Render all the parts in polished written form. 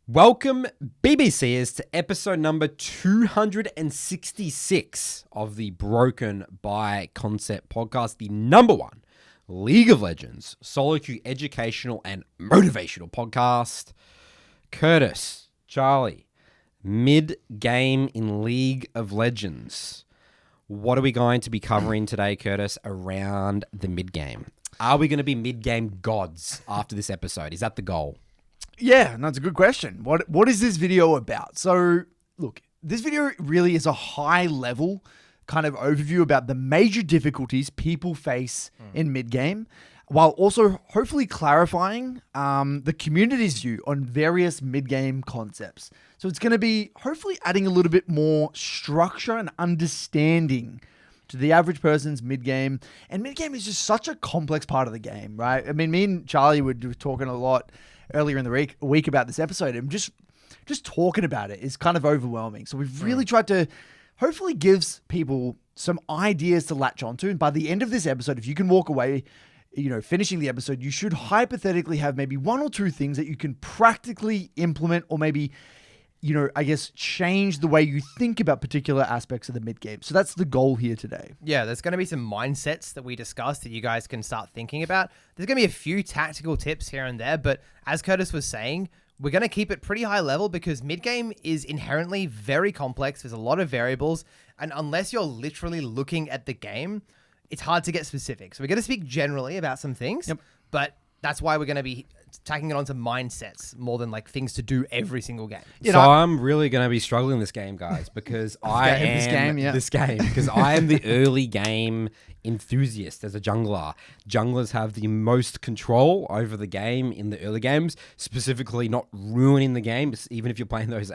Welcome, BBCers, to episode number 266 of the Broken by Concept podcast, the number one League of Legends, solo queue educational and motivational podcast. Curtis, Charlie, mid-game in League of Legends. What are we going to be covering today, Curtis, around the mid-game? Are we going to be mid-game gods after this episode? Is that the goal? Yeah, that's a good question. What is this video about? So, look, this video really is a high-level kind of overview about the major difficulties people face in mid-game, while also hopefully clarifying the community's view on various mid-game concepts. So it's going to be hopefully adding a little bit more structure and understanding to the average person's mid-game. And mid-game is just such a complex part of the game, right? I mean, me and Charlie were talking a lot earlier in the week about this episode, and just talking about it is kind of overwhelming. So we've really tried to hopefully give people some ideas to latch onto. And by the end of this episode, if you can walk away, finishing the episode, you should hypothetically have maybe one or two things that you can practically implement, or maybe, change the way you think about particular aspects of the mid-game. So that's the goal here today. Yeah, there's going to be some mindsets that we discussed that you guys can start thinking about. There's going to be a few tactical tips here and there, but as Curtis was saying, we're going to keep it pretty high level because mid-game is inherently very complex. There's a lot of variables, and unless you're literally looking at the game, it's hard to get specific. So we're going to speak generally about some things, but that's why we're going to be tacking it onto mindsets more than like things to do every single game. I'm really going to be struggling this game, guys, because I am the early game enthusiast as a jungler. Junglers have the most control over the game in the early games, specifically not ruining the game, even if you're playing those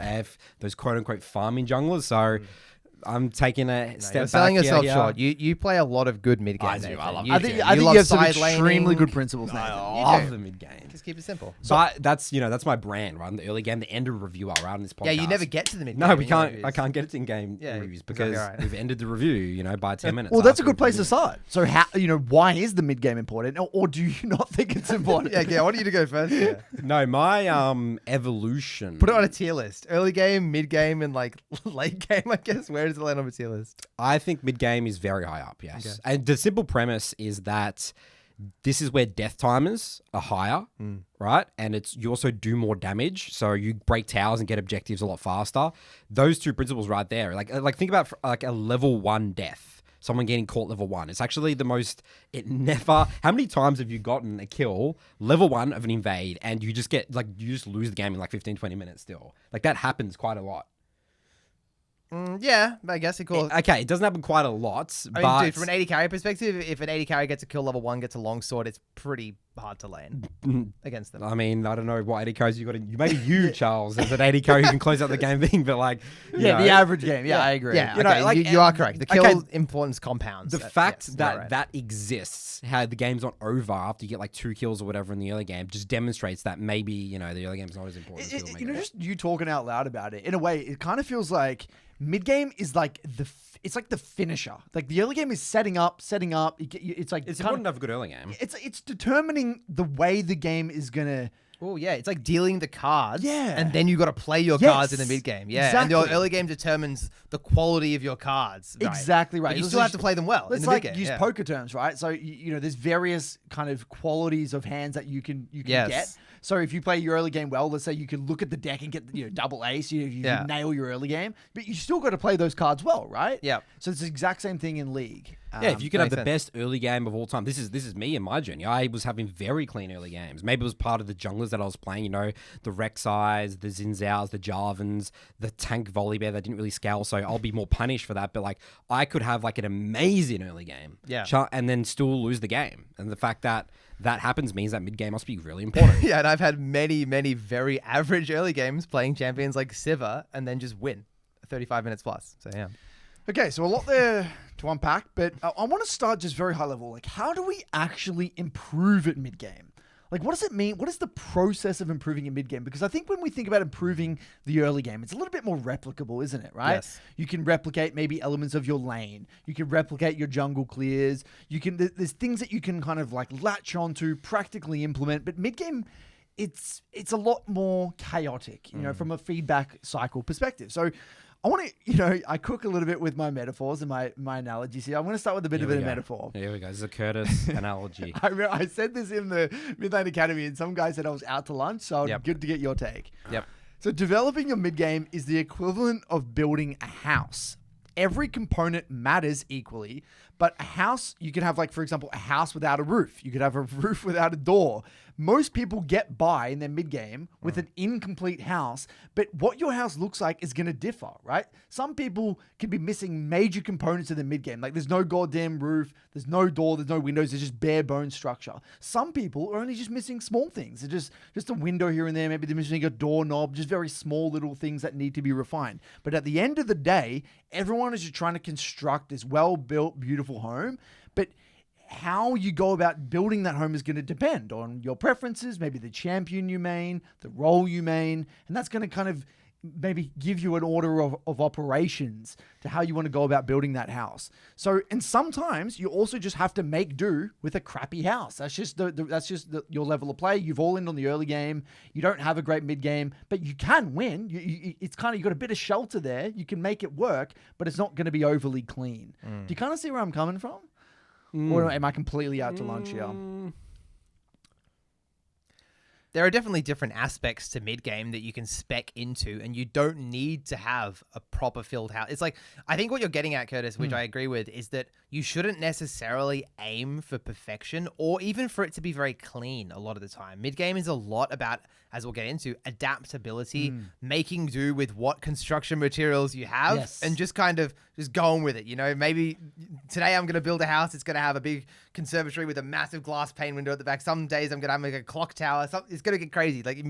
quote unquote farming junglers. So I'm taking a step back. You're selling yourself short. You play a lot of good mid game. I do. I love. I think you have some extremely good principles. I love the mid game. Just keep it simple. So that's my brand, right? In the early game, the end of reviewer, right? On this podcast. Yeah, you never get to the mid game. No, we can't. I can't get it in game reviews because we've ended the review, by 10 minutes. Well, that's a good place to start. So how, why is the mid game important, or do you not think it's important? I want you to go first. Yeah. No, my evolution. Put it on a tier list: early game, mid game, and like late game. I guess where does it land on a tier list? I think mid game is very high up. Yes, okay. And the simple premise is that this is where death timers are higher, right? And you also do more damage, so you break towers and get objectives a lot faster. Those two principles right there, like think about like a level 1 death. Someone getting caught level 1. It's actually the most. How many times have you gotten a kill level 1 of an invade and you just you just lose the game in like 15, 20 minutes still? Like that happens quite a lot. Yeah, I guess it could. Okay, it doesn't happen quite a lot, I mean, dude, from an AD carry perspective, if an AD carry gets a kill level 1, gets a longsword, it's pretty hard to land against them. I mean, I don't know what AD carries you got. Maybe you, Charles, as an AD carry who can close out the game thing, but like, the average game. Yeah, I agree. Yeah, you are correct. The kill importance compounds. The fact that exists, how the game's not over after you get like 2 kills or whatever in the early game, just demonstrates that maybe the early game's not as important. Just you talking out loud about it, in a way, it kind of feels like mid game is like it's like the finisher. Like the early game is setting up. It's like it's important to have a good early game. It's determining the way the game is gonna. Oh yeah, it's like dealing the cards. Yeah, and then you got to play your cards in the mid game. Yeah, exactly. And your early game determines the quality of your cards. Right? Exactly right. But you still have to play them well. Let's use poker terms, right? So there's various kind of qualities of hands that you can get. So if you play your early game well, let's say you can look at the deck and get double ace. You nail your early game, but you still got to play those cards well, right? Yeah. So it's the exact same thing in League. If you can have the best early game of all time, this is me in my journey. I was having very clean early games. Maybe it was part of the junglers that I was playing. The Rek'Sais, the Xin Zhaos, the Jarvans, the tank Volibear that didn't really scale. So I'll be more punished for that. But like I could have like an amazing early game, and then still lose the game. And the fact that happens means that mid game must be really important. Yeah, and I've had many, many very average early games playing champions like Sivir and then just win 35 minutes plus. So yeah. Okay, so a lot there to unpack, but I want to start just very high level. Like, how do we actually improve at mid game? Like, what does it mean? What is the process of improving in mid game? Because I think when we think about improving the early game, it's a little bit more replicable, isn't it? Right? Yes. You can replicate maybe elements of your lane. You can replicate your jungle clears. There's things that you can kind of like latch onto, practically implement. But mid game, it's a lot more chaotic, from a feedback cycle perspective. So I want to, I cook a little bit with my metaphors and my analogies here. I'm going to start with a bit of a metaphor. Here we go. This is a Curtis analogy. I said this in the Midnight Academy, and some guy said I was out to lunch, so good to get your take. Yep. So developing your mid-game is the equivalent of building a house. Every component matters equally, but a house, you could have, like, for example, a house without a roof. You could have a roof without a door. Most people get by in their mid-game with an incomplete house, but what your house looks like is going to differ, right? Some people could be missing major components of the mid-game. Like, there's no goddamn roof, there's no door, there's no windows, there's just bare bones structure. Some people are only just missing small things. They're just a window here and there, maybe they're missing a doorknob, just very small little things that need to be refined. But at the end of the day, everyone is just trying to construct this well-built, beautiful home, but how you go about building that home is going to depend on your preferences, maybe the champion you main, the role you main, and that's going to kind of maybe give you an order of operations to how you want to go about building that house. So, and sometimes you also just have to make do with a crappy house. That's just your level of play. You've all in on the early game. You don't have a great mid game, but you can win. It's kind of, you got a bit of shelter there. You can make it work, but it's not going to be overly clean. Do you kind of see where I'm coming from? Or am I completely out to lunch here? There are definitely different aspects to mid-game that you can spec into, and you don't need to have a proper filled house. It's like, I think what you're getting at, Curtis, which I agree with, is that you shouldn't necessarily aim for perfection or even for it to be very clean a lot of the time. Mid-game is a lot about, as we'll get into, adaptability, making do with what construction materials you have, and just kind of just going with it. Maybe today I'm going to build a house. It's going to have a big conservatory with a massive glass pane window at the back. Some days I'm going to have like a clock tower. It's going to get crazy. Like,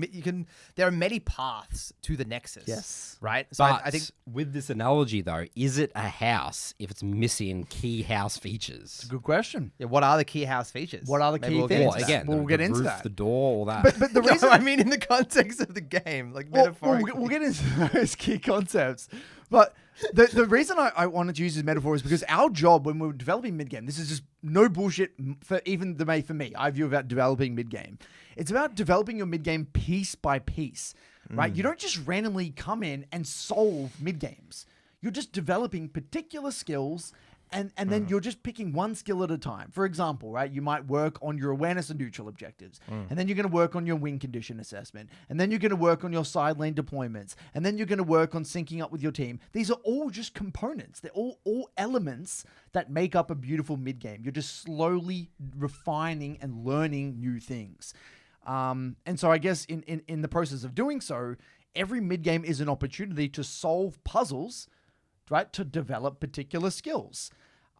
there are many paths to the nexus. Yes. Right? So But I think with this analogy, though, is it a house if it's missing key house features? Good question. yeah, what are the key house features? What are the Maybe key we'll get things? into that. Again, We'll get the into roof, that. the door, all that. But the No, reason I mean in the context of the game, like metaphorically. we'll get into those key concepts. But the reason I wanted to use this metaphor is because our job when we're developing mid-game, this is just no bullshit for me. I view about developing mid-game. It's about developing your mid-game piece by piece, right? You don't just randomly come in and solve mid-games. You're just developing particular skills and then you're just picking one skill at a time. For example, right, you might work on your awareness and neutral objectives, and then you're going to work on your win condition assessment, and then you're going to work on your side lane deployments, and then you're going to work on syncing up with your team. These are all just components. They're all elements that make up a beautiful mid-game. You're just slowly refining and learning new things. And so I guess in the process of doing so, every mid-game is an opportunity to solve puzzles, right, to develop particular skills.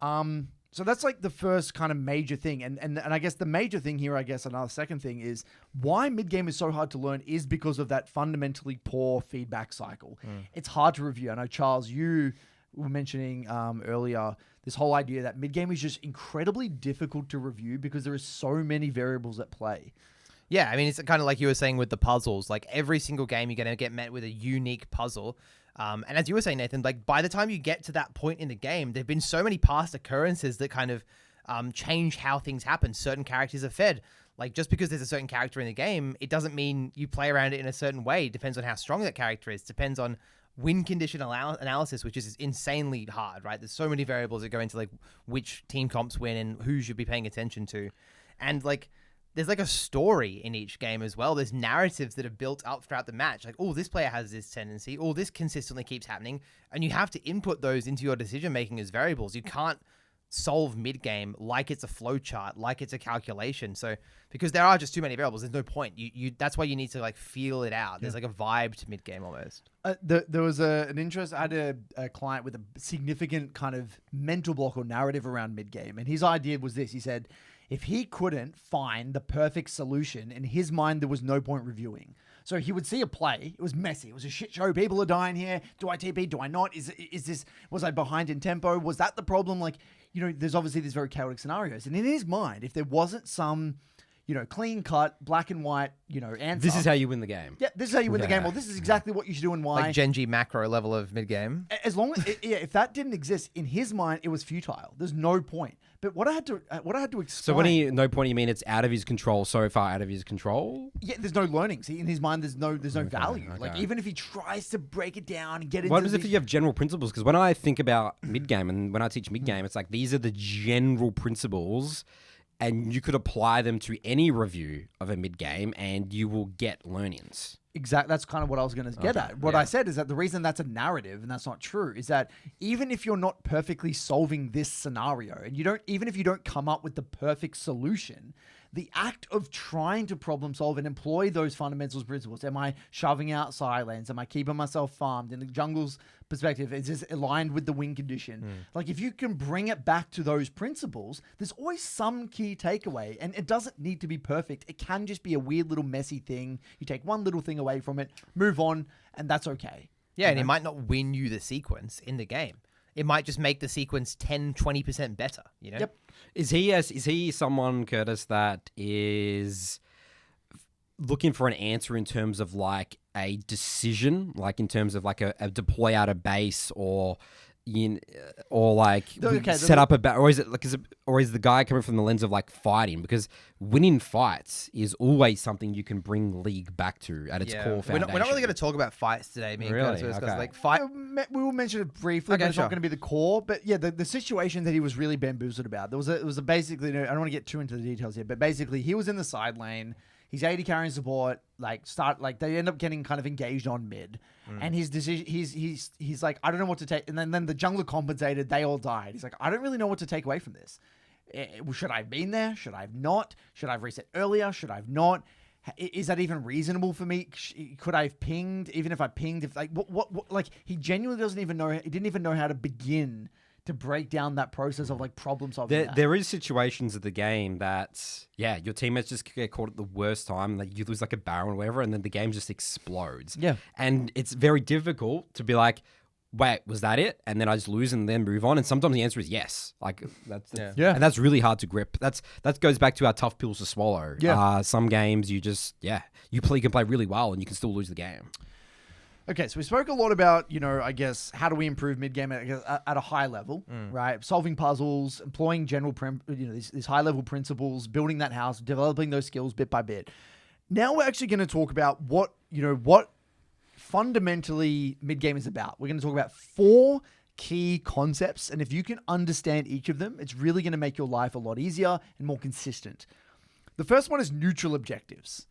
So that's like the first kind of major thing. And I guess the major thing here, I guess another second thing is why mid-game is so hard to learn is because of that fundamentally poor feedback cycle. It's hard to review. I know, Charles, you were mentioning earlier this whole idea that mid-game is just incredibly difficult to review because there are so many variables at play. Yeah, I mean, it's kind of like you were saying with the puzzles. Like, every single game, you're going to get met with a unique puzzle. And as you were saying, Nathan, like, by the time you get to that point in the game, there've been so many past occurrences that kind of change how things happen. Certain characters are fed. Like, just because there's a certain character in the game, it doesn't mean you play around it in a certain way. It depends on how strong that character is. Depends on win condition analysis, which is insanely hard, right? There's so many variables that go into, like, which team comps win and who you should be paying attention to. And, like, there's like a story in each game as well. There's narratives that are built up throughout the match. Like, oh, this player has this tendency. Oh, this consistently keeps happening. And you have to input those into your decision-making as variables. You can't solve mid-game like it's a flow chart, like it's a calculation. So, because there are just too many variables, there's no point. That's why you need to, like, feel it out. There's like a vibe to mid-game almost. There was an interest. I had a client with a significant kind of mental block or narrative around mid-game. And his idea was this. He said, if he couldn't find the perfect solution, in his mind, there was no point reviewing. So he would see a play. It was messy. It was a shit show. People are dying here. Do I TP? Do I not? Was I behind in tempo? Was that the problem? Like, there's obviously these very chaotic scenarios. And in his mind, if there wasn't some, clean cut, black and white, answer. This is how you win the game. Yeah, this is how you win the game. Well, this is exactly what you should do and why. Like Genji macro level of mid-game. As long as, if that didn't exist, in his mind, it was futile. There's no point. But what I had to explain. So when no point, you mean it's out of his control, so far out of his control? Yeah, there's no learning. See, in his mind, there's no value. Okay. Like even if he tries to break it down and get into. What is it if you have general principles? Because when I think about mid-game and when I teach mid-game, it's like these are the general principles, and you could apply them to any review of a mid-game, and you will get learnings. Exactly. That's kind of what I was going to get at. What I said is that the reason that's a narrative and that's not true is that even if you're not perfectly solving this scenario and even if you don't come up with the perfect solution, the act of trying to problem solve and employ those fundamentals principles. Am I shoving out silence? Am I keeping myself farmed? In the jungle's perspective, is this aligned with the win condition? Like if you can bring it back to those principles, there's always some key takeaway, and it doesn't need to be perfect. It can just be a weird little messy thing. You take one little thing away from it, move on, and that's okay. Yeah, and it might not win you the sequence in the game. It might just make the sequence 10, 20% better, you know? Yep. Is he someone, Curtis, that is looking for an answer in terms of like a decision, like in terms of like a deploy out of base or set up a or is it like or is the guy coming from the lens of like fighting? Because winning fights is always something you can bring League back to at its core foundation. We're not really going to talk about fights today, me and Really? Curtis, Okay. like fight. We will mention it briefly, but it's not going to be the core. But yeah, the situation that he was really bamboozled about. It was basically, I don't want to get too into the details here, but basically he was in the side lane. He's AD carrying support, they end up getting kind of engaged on mid. And his decision, he's like, I don't know what to take. And then the jungler compensated, they all died. He's like, I don't really know what to take away from this. Should I have been there? Should I have not? Should I have reset earlier? Should I have not? Is that even reasonable for me? Could I have pinged? Even if I pinged, what like he genuinely doesn't even know. He didn't even know how to begin to break down that process of like problem solving. There is situations of the game that, your teammates just get caught at the worst time. Like you lose like a Baron or whatever, and then the game just explodes. Yeah. And it's very difficult to be like, wait, was that it? And then I just lose and then move on. And sometimes the answer is yes. Like that's and that's really hard to grip. That goes back to our tough pills to swallow. Yeah. Some games you just you can play really well and you can still lose the game. Okay, so we spoke a lot about, I guess, how do we improve mid-game at a high level, right? Solving puzzles, employing general, these high-level principles, building that house, developing those skills bit by bit. Now we're actually going to talk about what fundamentally mid-game is about. We're going to talk about 4 key concepts, and if you can understand each of them, it's really going to make your life a lot easier and more consistent. The first one is neutral objectives.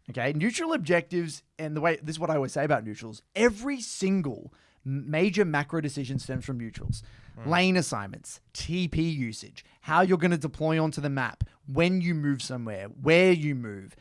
Okay, neutral objectives, and this is what I always say about neutrals. Every single major macro decision stems from neutrals. Lane assignments, TP usage, how you're going to deploy onto the map, when you move somewhere, where you move.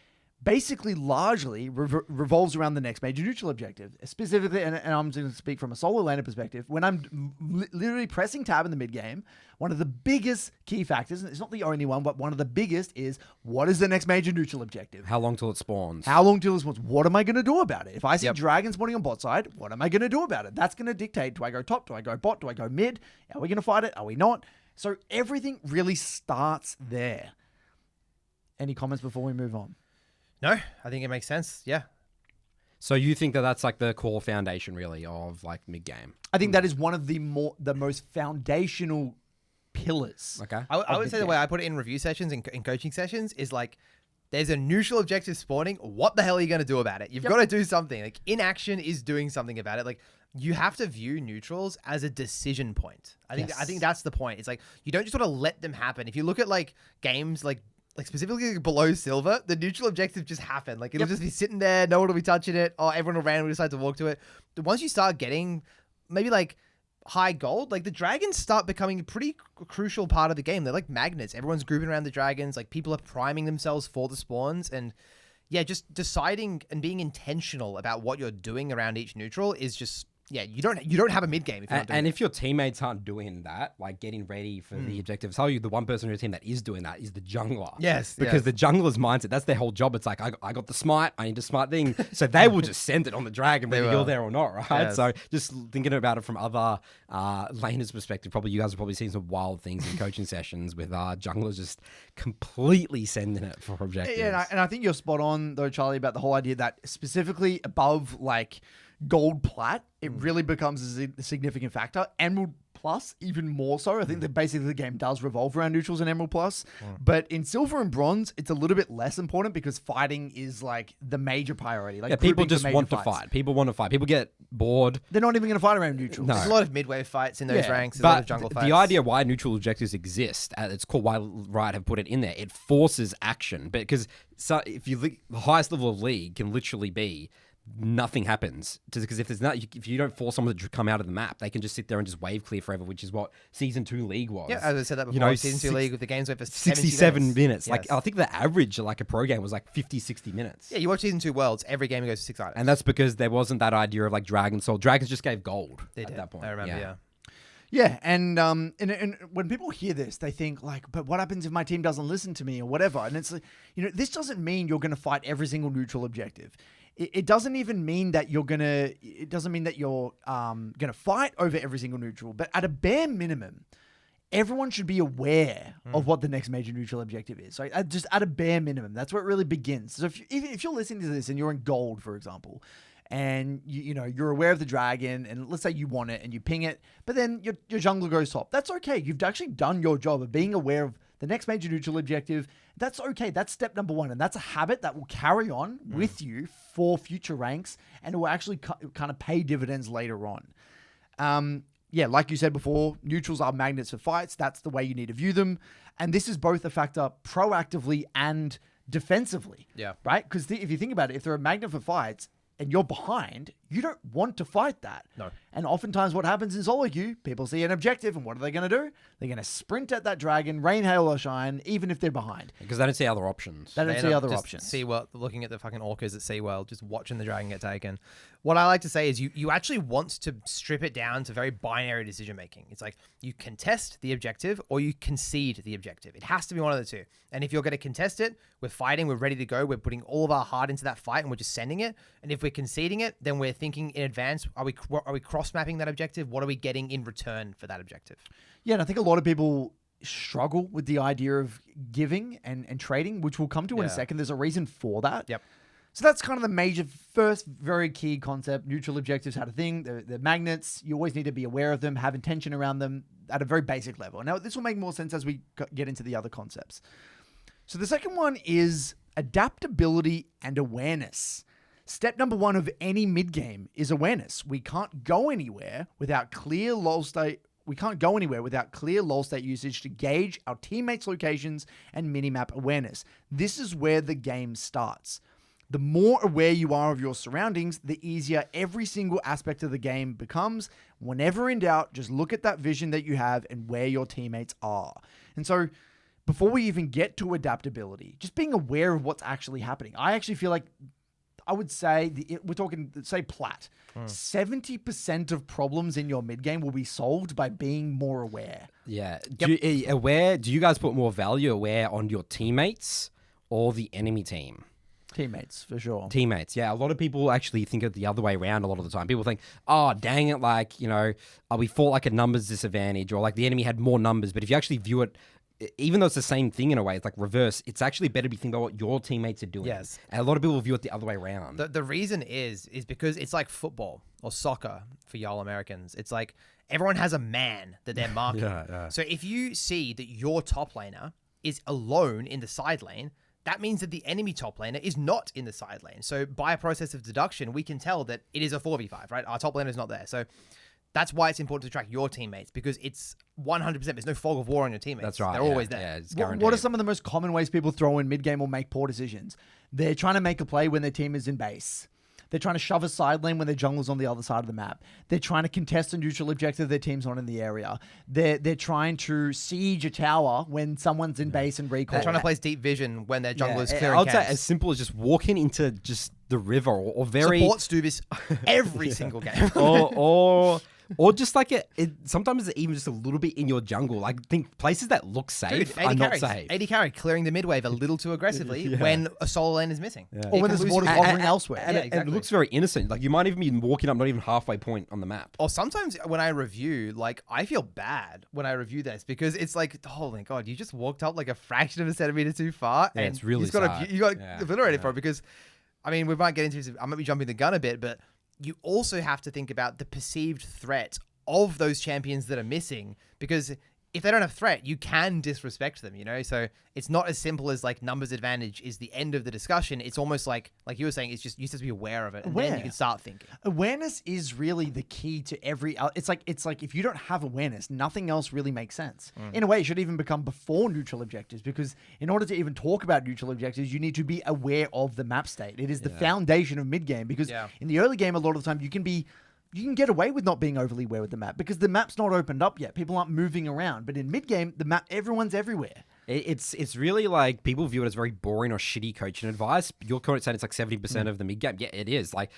Basically, largely revolves around the next major neutral objective. Specifically, and I'm going to speak from a solo laner perspective, when I'm literally pressing tab in the mid game, one of the biggest key factors, and it's not the only one, but one of the biggest is, what is the next major neutral objective? How long till it spawns? What am I going to do about it? If I see dragons spawning on bot side, what am I going to do about it? That's going to dictate, do I go top? Do I go bot? Do I go mid? Are we going to fight it? Are we not? So everything really starts there. Any comments before we move on? No, I think it makes sense. Yeah. So you think that that's like the core foundation, really, of like mid game? I think that is one of the most foundational pillars. Okay. I would say the way I put it in review sessions and in coaching sessions is like, there's a neutral objective spawning. What the hell are you going to do about it? You've got to do something. Like inaction is doing something about it. Like you have to view neutrals as a decision point. I think that's the point. It's like you don't just sort of let them happen. If you look at like games like specifically below silver, the neutral objective just happen. Like it'll just be sitting there, no one will be touching it, or everyone will randomly decide to walk to it. But once you start getting maybe like high gold, like the dragons start becoming a pretty crucial part of the game. They're like magnets. Everyone's grouping around the dragons. Like people are priming themselves for the spawns, and just deciding and being intentional about what you're doing around each neutral is just you don't have a mid game if you're not doing if your teammates aren't doing that, like getting ready for the objectives, tell you the one person on your team that is doing that is the jungler. Yes, because the jungler's mindset, that's their whole job. It's like I got the smite, I need to smite thing, so they will just send it on the dragon whether you're there or not, right? Yes. So just thinking about it from other laners' perspective, probably you guys have probably seen some wild things in coaching sessions with junglers just completely sending it for objectives. Yeah, and I think you're spot on though, Charlie, about the whole idea that specifically above like gold plat, it really becomes a significant factor and will Plus even more so. I think that basically the game does revolve around neutrals in Emerald Plus. But in Silver and Bronze, it's a little bit less important because fighting is like the major priority. Like people grouping for just major want to fights. fight. People want to fight. People get bored. They're not even going to fight around neutrals. No. There's a lot of midway fights in those Yeah, ranks. There's a lot of But jungle fights. the idea why neutral objectives exist, it's called why Riot have put it in there. It forces action because if you the highest level of league can literally be nothing happens because if you don't force someone to come out of the map, they can just sit there and just wave clear forever, which is what Season 2 League was. Yeah, as I said that before, Season 2 League with the games went for 67 minutes. Yes. Like I think the average like a pro game was like 50, 60 minutes. Yeah, you watch Season 2 Worlds, every game goes for 6 items. And that's because there wasn't that idea of like Dragon Soul. Dragons just gave gold They at did. that point. I remember, yeah. Yeah, and when people hear this, they think like, but what happens if my team doesn't listen to me or whatever? And it's like, this doesn't mean you're going to fight every single neutral objective. It doesn't even mean that you're gonna. It doesn't mean that you're gonna fight over every single neutral. But at a bare minimum, everyone should be aware of what the next major neutral objective is. So just at a bare minimum, that's where it really begins. So if you're listening to this and you're in gold, for example, and you're aware of the dragon, and let's say you want it and you ping it, but then your jungler goes top. That's okay. You've actually done your job of being aware of the next major neutral objective. That's okay. That's step number 1. And that's a habit that will carry on with you for future ranks, and it will actually kind of pay dividends later on. Yeah, like you said before, neutrals are magnets for fights. That's the way you need to view them. And this is both a factor proactively and defensively. Yeah. Right? Because if you think about it, if they're a magnet for fights and you're behind, you don't want to fight that. No. And oftentimes what happens in solo queue, people see an objective, and what are they going to do? They're going to sprint at that dragon, rain, hail, or shine, even if they're behind. Because they don't see other options. They don't see other options. SeaWorld, looking at the fucking orcas at SeaWorld, just watching the dragon get taken. What I like to say is you actually want to strip it down to very binary decision making. It's like you contest the objective or you concede the objective. It has to be one of the two. And if you're going to contest it, we're fighting, we're ready to go, we're putting all of our heart into that fight and we're just sending it. And if we're conceding it, then we're thinking in advance, are we cross-mapping that objective? What are we getting in return for that objective? Yeah, and I think a lot of people struggle with the idea of giving and trading, which we'll come to in a second. There's a reason for that. Yep. So that's kind of the first very key concept. Neutral objectives had a thing. They're magnets. You always need to be aware of them, have intention around them at a very basic level. Now, this will make more sense as we get into the other concepts. So the second one is adaptability and awareness. Step number 1 of any mid-game is awareness. We can't go anywhere without clear lull state. We can't go anywhere without clear lull state usage to gauge our teammates' locations and minimap awareness. This is where the game starts. The more aware you are of your surroundings, the easier every single aspect of the game becomes. Whenever in doubt, just look at that vision that you have and where your teammates are. And so before we even get to adaptability, just being aware of what's actually happening. I actually feel like I would say, we're talking, say, plat. 70% of problems in your mid game will be solved by being more aware. Yeah. Do you guys put more value aware on your teammates or the enemy team? Teammates, for sure. Teammates, yeah. A lot of people actually think of the other way around a lot of the time. People think, oh, dang it, like, we fought like a numbers disadvantage or like the enemy had more numbers. But if you actually view it, even though it's the same thing in a way, it's like reverse. It's actually better to be thinking about what your teammates are doing. Yes. And a lot of people view it the other way around. The reason is because it's like football or soccer for y'all Americans. It's like everyone has a man that they're marking. Yeah. So if you see that your top laner is alone in the side lane, that means that the enemy top laner is not in the side lane. So by a process of deduction, we can tell that it is a 4v5, right? Our top laner is not there. So that's why it's important to track your teammates, because it's 100%. There's no fog of war on your teammates. That's right. They're always there. Yeah, it's What are some of the most common ways people throw in mid-game or make poor decisions? They're trying to make a play when their team is in base. They're trying to shove a side lane when their jungle's on the other side of the map. They're trying to contest a neutral objective their team's not in the area. They're trying to siege a tower when someone's in base and recall. They're trying to place deep vision when their jungler is I clearing would say camps. as simple as just walking into just the river or very... Support Stubis every single game. or just like sometimes it's even just a little bit in your jungle. Like think places that look safe Dude, are not carries. safe. 80 carry clearing the mid wave a little too aggressively when a solo lane is missing. Or when the support is hovering elsewhere. And it looks very innocent. Like you might even be walking up not even halfway point on the map. Or sometimes when I review, like I feel bad when I review this because it's like, oh my god, you just walked up like a fraction of a centimeter too far, Yeah, and it's really you got sad. obliterated for it. Because, I mean, we might get into this. I might be jumping the gun a bit, but you also have to think about the perceived threat of those champions that are missing, because if they don't have threat, you can disrespect them, you know? So it's not as simple as like numbers advantage is the end of the discussion. It's almost like you were saying, it's just, you just have to be aware of it, and then you can start thinking. Awareness is really the key to every, it's like if you don't have awareness, nothing else really makes sense. In a way, it should even become before neutral objectives, because in order to even talk about neutral objectives, you need to be aware of the map state. It is the foundation of mid-game, because in the early game, a lot of the time, you can get away with not being overly aware with the map because the map's not opened up yet. People aren't moving around. But in mid-game, the map, everyone's everywhere. It's really like people view it as very boring or shitty coaching advice. You're saying it's like 70% of the mid-game. Yeah, it is. Like,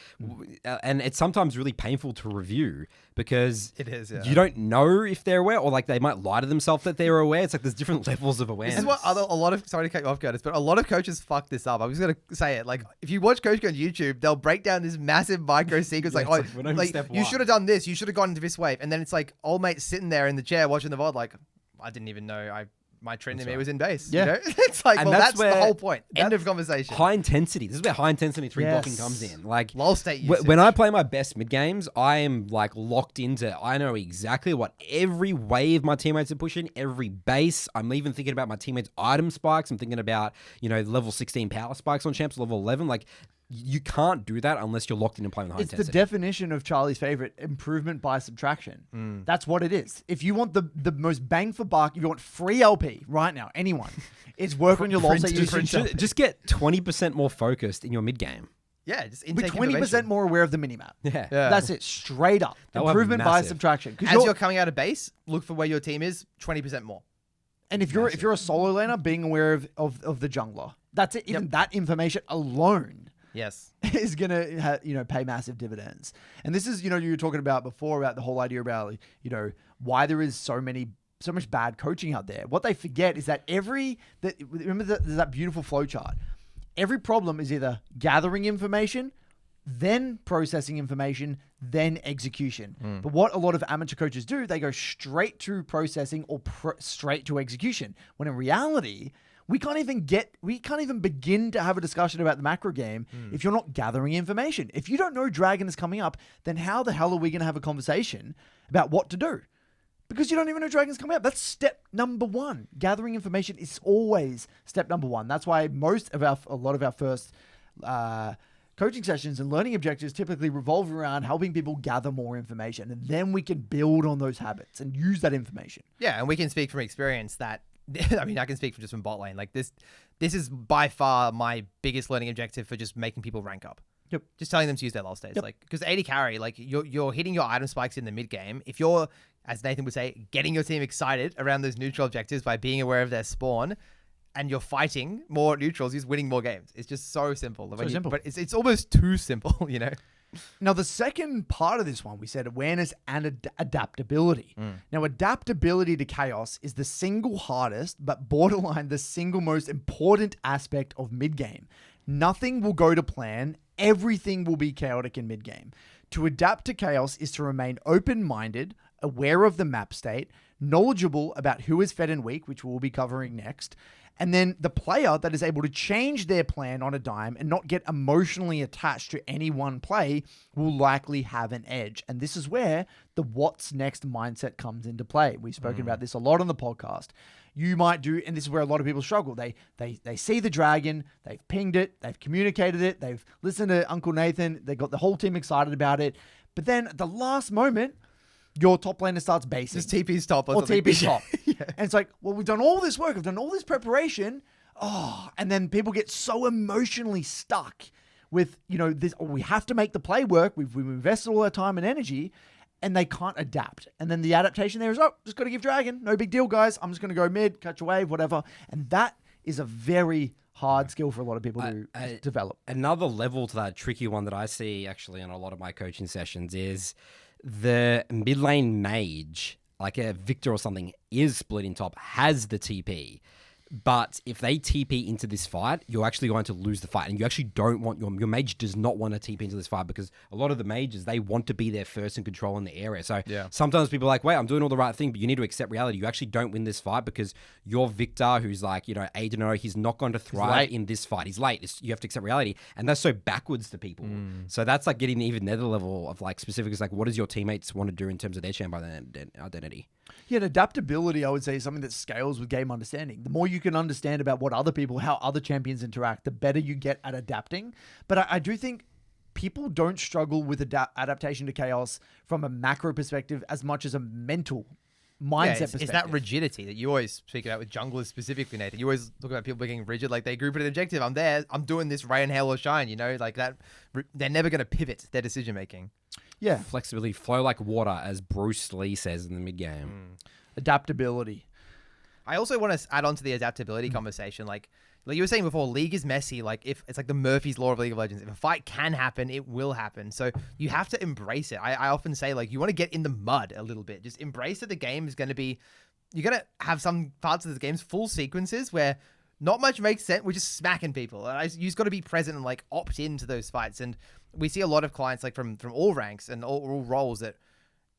and it's sometimes really painful to review because it is, you don't know if they're aware, or like they might lie to themselves that they're aware. It's like there's different levels of awareness. This is what a lot of, sorry to cut you off, Curtis, but a lot of coaches fuck this up. I'm just going to say it. Like, if you watch Coach Go on YouTube, they'll break down this massive micro sequence. You should have done this. You should have gone into this wave. And then it's like old mate sitting there in the chair watching the VOD like, I didn't even know my trend in me was in base. Yeah. You know? It's like, and well, that's the whole point. End of conversation. High intensity. This is where high intensity 3 blocking comes in. Like, lull state usage. When I play my best mid games, I am like locked into, I know exactly what every wave my teammates are pushing, every base. I'm even thinking about my teammates' item spikes. I'm thinking about, level 16 power spikes on champs, level 11. Like, you can't do that unless you're locked in and playing with high intensity. It's the definition of Charlie's favorite, improvement by subtraction. That's what it is. If you want the most bang for buck, if you want free LP right now, anyone, it's work on your lull state usage. Just get 20% more focused in your mid game. Yeah, just be 20% more aware of the minimap. Yeah. That's it. Straight up. Improvement by subtraction. As you're coming out of base, look for where your team is, 20% more. And if you're a solo laner, being aware of the jungler. That's it. Even that information alone. Yes, is gonna pay massive dividends. And this is you were talking about before about the whole idea about why there is so much bad coaching out there. What they forget is that remember there's that beautiful flow chart. Every problem is either gathering information, then processing information, then execution. But what a lot of amateur coaches do, they go straight to processing or straight to execution. When in reality, we can't even begin to have a discussion about the macro game if you're not gathering information. If you don't know Dragon is coming up, then how the hell are we going to have a conversation about what to do? Because you don't even know Dragon's coming up. That's step number 1. Gathering information is always step number 1. That's why a lot of our first coaching sessions and learning objectives typically revolve around helping people gather more information, and then we can build on those habits and use that information. Yeah, and we can speak from experience that. I mean, I can speak from bot lane. Like this is by far my biggest learning objective for just making people rank up. Yep. Just telling them to use their lull states. Like, because 80 carry, like you're hitting your item spikes in the mid game. If you're, as Nathan would say, getting your team excited around those neutral objectives by being aware of their spawn, and you're fighting more neutrals, you're winning more games. It's just so simple. But it's almost too simple, Now, the second part of this one, we said awareness and adaptability. Now, adaptability to chaos is the single hardest, but borderline the single most important aspect of mid-game. Nothing will go to plan. Everything will be chaotic in mid-game. To adapt to chaos is to remain open-minded, aware of the map state, knowledgeable about who is fed and weak, which we'll be covering next, and then the player that is able to change their plan on a dime and not get emotionally attached to any one play will likely have an edge. And this is where the what's next mindset comes into play. We've spoken about this a lot on the podcast. You might do, and this is where a lot of people struggle. They see the dragon, they've pinged it, they've communicated it, they've listened to Uncle Nathan, they got the whole team excited about it. But then at the last moment, your top laner starts basing. Just TP's top. Or TP's top. And it's like, well, we've done all this work. We've done all this preparation. And then people get so emotionally stuck with, this, we have to make the play work. We've invested all our time and energy, and they can't adapt. And then the adaptation there is, just got to give Dragon. No big deal, guys. I'm just going to go mid, catch a wave, whatever. And that is a very hard skill for a lot of people to develop. Another level to that tricky one that I see actually in a lot of my coaching sessions is the mid lane mage, like a Victor or something, is splitting top, has the TP. But if they TP into this fight, you're actually going to lose the fight. And you actually don't want your mage does not want to TP into this fight because a lot of the mages, they want to be there first and controlling the area. So sometimes people are like, wait, I'm doing all the right thing, but you need to accept reality. You actually don't win this fight because your Victor, who's like, 8-0, he's not going to thrive in this fight. He's late. You have to accept reality. And that's so backwards to people. So that's like getting even another level of like specifics, like what does your teammates want to do in terms of their champion identity? Yeah, and adaptability, I would say, is something that scales with game understanding. The more you can understand about how other champions interact, the better you get at adapting. But I do think people don't struggle with adaptation to chaos from a macro perspective as much as a mental mindset perspective. It's that rigidity that you always speak about with junglers specifically, Nathan. You always look about people being rigid, like they group at an objective. I'm there, I'm doing this rain, hail, or shine, like that. They're never going to pivot their decision making. Yeah. Flexibility, flow like water, as Bruce Lee says in the mid-game. Adaptability. I also want to add on to the adaptability conversation. Like you were saying before, League is messy. Like if it's like the Murphy's Law of League of Legends. If a fight can happen, it will happen. So you have to embrace it. I often say, like, you want to get in the mud a little bit. Just embrace that the game is going to be... You're going to have some parts of the game's full sequences where not much makes sense. We're just smacking people. And you just got to be present and like opt into those fights. And we see a lot of clients like from all ranks and all roles that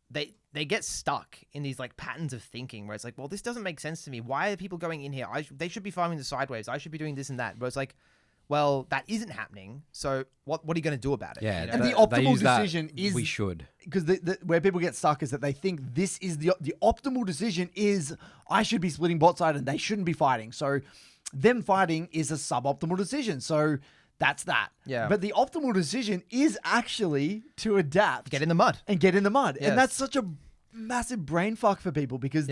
they get stuck in these like patterns of thinking where it's like, well, this doesn't make sense to me. Why are people going in here? They should be farming the sideways. I should be doing this and that. But it's like, well, that isn't happening. So what are you going to do about it? Yeah, and the optimal decision is we should, because where people get stuck is that they think this is the optimal decision is I should be splitting bot side and they shouldn't be fighting. So them fighting is a suboptimal decision. So that's that. Yeah. But the optimal decision is actually to adapt. Get in the mud. And get in the mud. Yes. And that's such a massive brain fuck for people because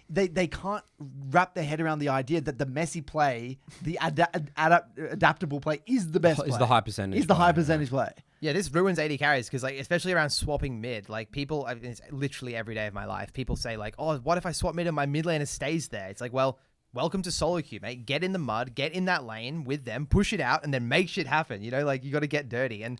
they can't wrap their head around the idea that the messy play, the adaptable play is the best play. Is the high percentage. Is the high percentage play. Yeah, this ruins AD carries because, like, especially around swapping mid, like people, it's literally every day of my life. People say like, "Oh, what if I swap mid and my mid laner stays there?" It's like, well, welcome to solo queue, mate. Get in the mud, get in that lane with them, push it out, and then make shit happen. Like you got to get dirty. And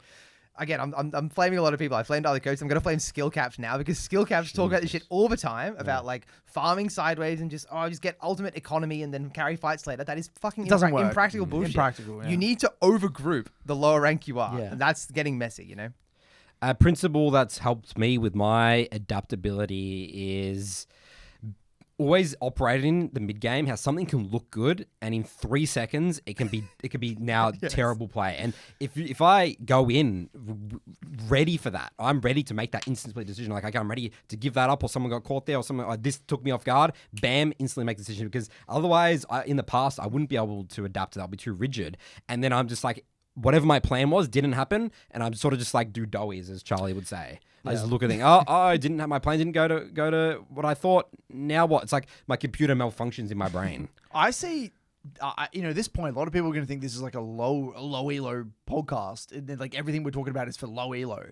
again, I'm flaming a lot of people. I flamed other coaches. I'm gonna flame skill caps now because skill caps talk about this shit all the time about like farming sideways and just get ultimate economy and then carry fights later. That is fucking impractical bullshit. Impractical. Yeah. You need to overgroup the lower rank you are, Yeah. and that's getting messy. A principle that's helped me with my adaptability is always operating the mid game, how something can look good, and in 3 seconds it can be now terrible play. And if I go in ready for that, I'm ready to make that instant split decision. Like, okay, I'm ready to give that up, or someone got caught there, or something like this took me off guard. Bam, instantly make the decision, because otherwise, in the past, I wouldn't be able to adapt to that. I'd be too rigid, and then I'm just like, whatever my plan was didn't happen, and I'm sort of just like do doughies, as Charlie would say. I just look at things. I didn't have my plan. Didn't go to what I thought. Now what? It's like my computer malfunctions in my brain. I see. At this point, a lot of people are going to think this is like a low elo podcast, and then, like, everything we're talking about is for low elo.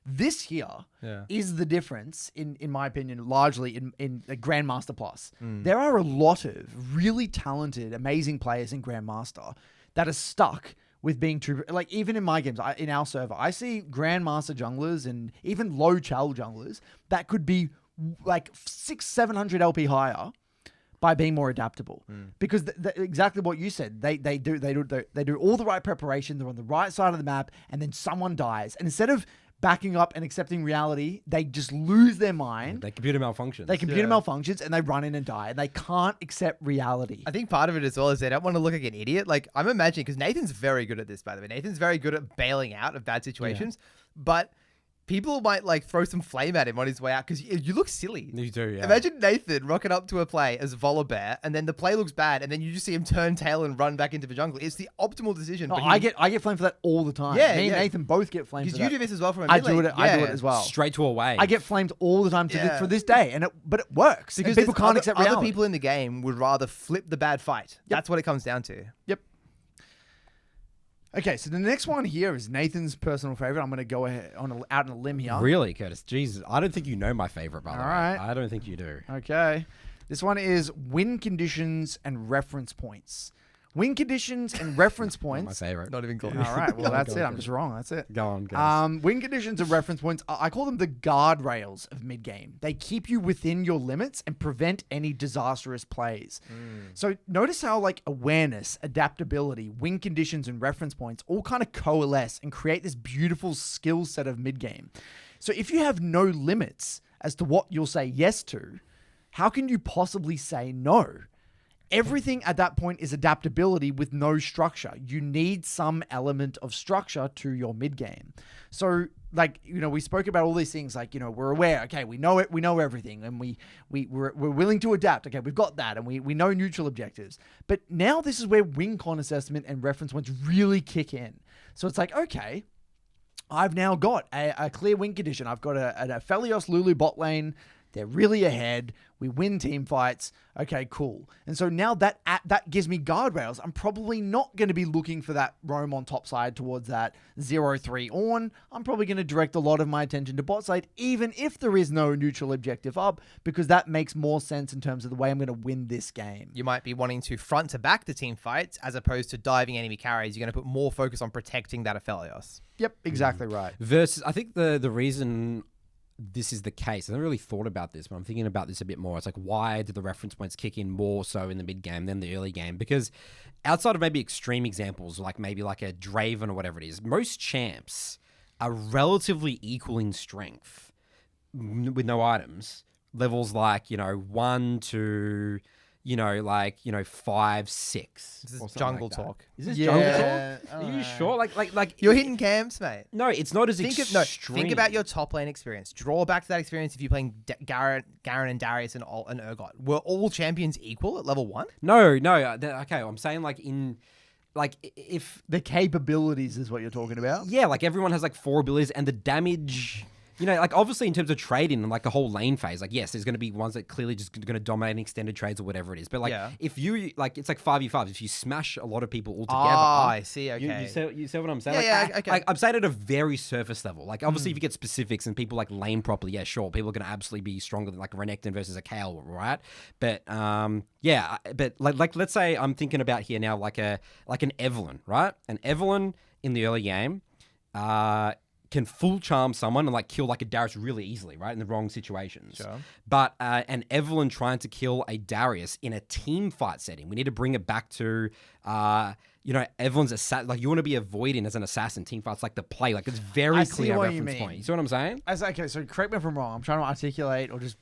This here is the difference, in my opinion, largely in the Grandmaster Plus. There are a lot of really talented, amazing players in Grandmaster that are stuck with being too, like, even in my games, in our server, I see Grandmaster junglers and even low chal junglers that could be like 600-700 LP higher by being more adaptable. Because exactly what you said, they do all the right preparation, they're on the right side of the map, and then someone dies, and instead of backing up and accepting reality, they just lose their mind. They computer malfunctions. They computer malfunctions, and they run in and die, and they can't accept reality. I think part of it as well is they don't want to look like an idiot. Like, I'm imagining, because Nathan's very good at this, by the way. Nathan's very good at bailing out of bad situations, but people might like throw some flame at him on his way out because you look silly. You do, yeah. Imagine Nathan rocking up to a play as Volibear, and then the play looks bad, and then you just see him turn tail and run back into the jungle. It's the optimal decision. No, I get flamed for that all the time. Yeah, Me and Nathan both get flamed for that. Because you do this as well from a I mid do lane. it. I do it as well. Straight to a wave. I get flamed all the time for this day, but it works because people can't accept reality. Other people in the game would rather flip the bad fight. Yep. That's what it comes down to. Yep. Okay, so the next one here is Nathan's personal favorite. I'm going to go ahead out on a limb here. Really, Curtis? Jesus, I don't think you know my favorite, by the way. right. I don't think you do. Okay. This one is win conditions and reference points. Win conditions and reference My points. favorite. Not even close. All right, well, that's Go it. on, I'm just wrong. That's it. Go on, guys. Win conditions and reference points, I call them the guardrails of mid-game. They keep you within your limits and prevent any disastrous plays. So notice how like awareness, adaptability, win conditions, and reference points all kind of coalesce and create this beautiful skill set of mid-game. So if you have no limits as to what you'll say yes to, how can you possibly say no? Everything at that point is adaptability with no structure. You need some element of structure to your mid game. So, like, you know, we spoke about all these things like, you know, we're aware, okay, we know it, we know everything, and we're willing to adapt. Okay, we've got that, and we know neutral objectives. But now this is where win con assessment and reference points really kick in. So it's like, okay, I've now got a clear win condition. I've got a Aphelios Lulu bot lane. They're really ahead. We win team fights. Okay, cool. And so now that gives me guardrails. I'm probably not going to be looking for that roam on top side towards that 0-3 Ornn. I'm probably going to direct a lot of my attention to bot side, even if there is no neutral objective up, because that makes more sense in terms of the way I'm going to win this game. You might be wanting to front to back the team fights as opposed to diving enemy carries. You're going to put more focus on protecting that Aphelios. Yep, exactly right. Versus, I think the reason this is the case, I haven't really thought about this, but I'm thinking about this a bit more. It's like, why do the reference points kick in more so in the mid game than the early game? Because outside of maybe extreme examples, like maybe like a Draven or whatever it is, most champs are relatively equal in strength with no items. Levels like, 1 to, 5, 6. This is or something jungle like that. talk. Is this Yeah, jungle talk? I Are don't you know. sure? Like You're hitting camps, mate. no, it's not as extreme. Think about your top lane experience. Draw back to that experience if you're playing Garen and Darius and Urgot. Were all champions equal at level 1? No. Okay, I'm saying if The capabilities is what you're talking about. yeah, like everyone has like 4 abilities and the damage. Like obviously in terms of trading and like the whole lane phase, like yes, there's going to be ones that clearly just going to dominate in extended trades or whatever it is. But like if you like, it's like 5v5. If you smash a lot of people all together, I see. Okay. you see what I'm saying? Yeah, like, yeah, okay. Like, I'm saying at a very surface level. Like obviously if you get specifics and people like lane properly, yeah, sure, people are going to absolutely be stronger than like a Renekton versus a Kayle, right? But yeah, but like let's say I'm thinking about here now like an Evelynn, right? An Evelynn in the early game, can full charm someone and like kill like a Darius really easily, right? In the wrong situations. Sure. But an Evelynn trying to kill a Darius in a team fight setting, we need to bring it back to, Evelyn's assassin. Like you want to be avoiding as an assassin team fights, like the play. Like it's very I see clear what you reference mean. point. You see what I'm saying? Okay, so correct me if I'm wrong. I'm trying to articulate or just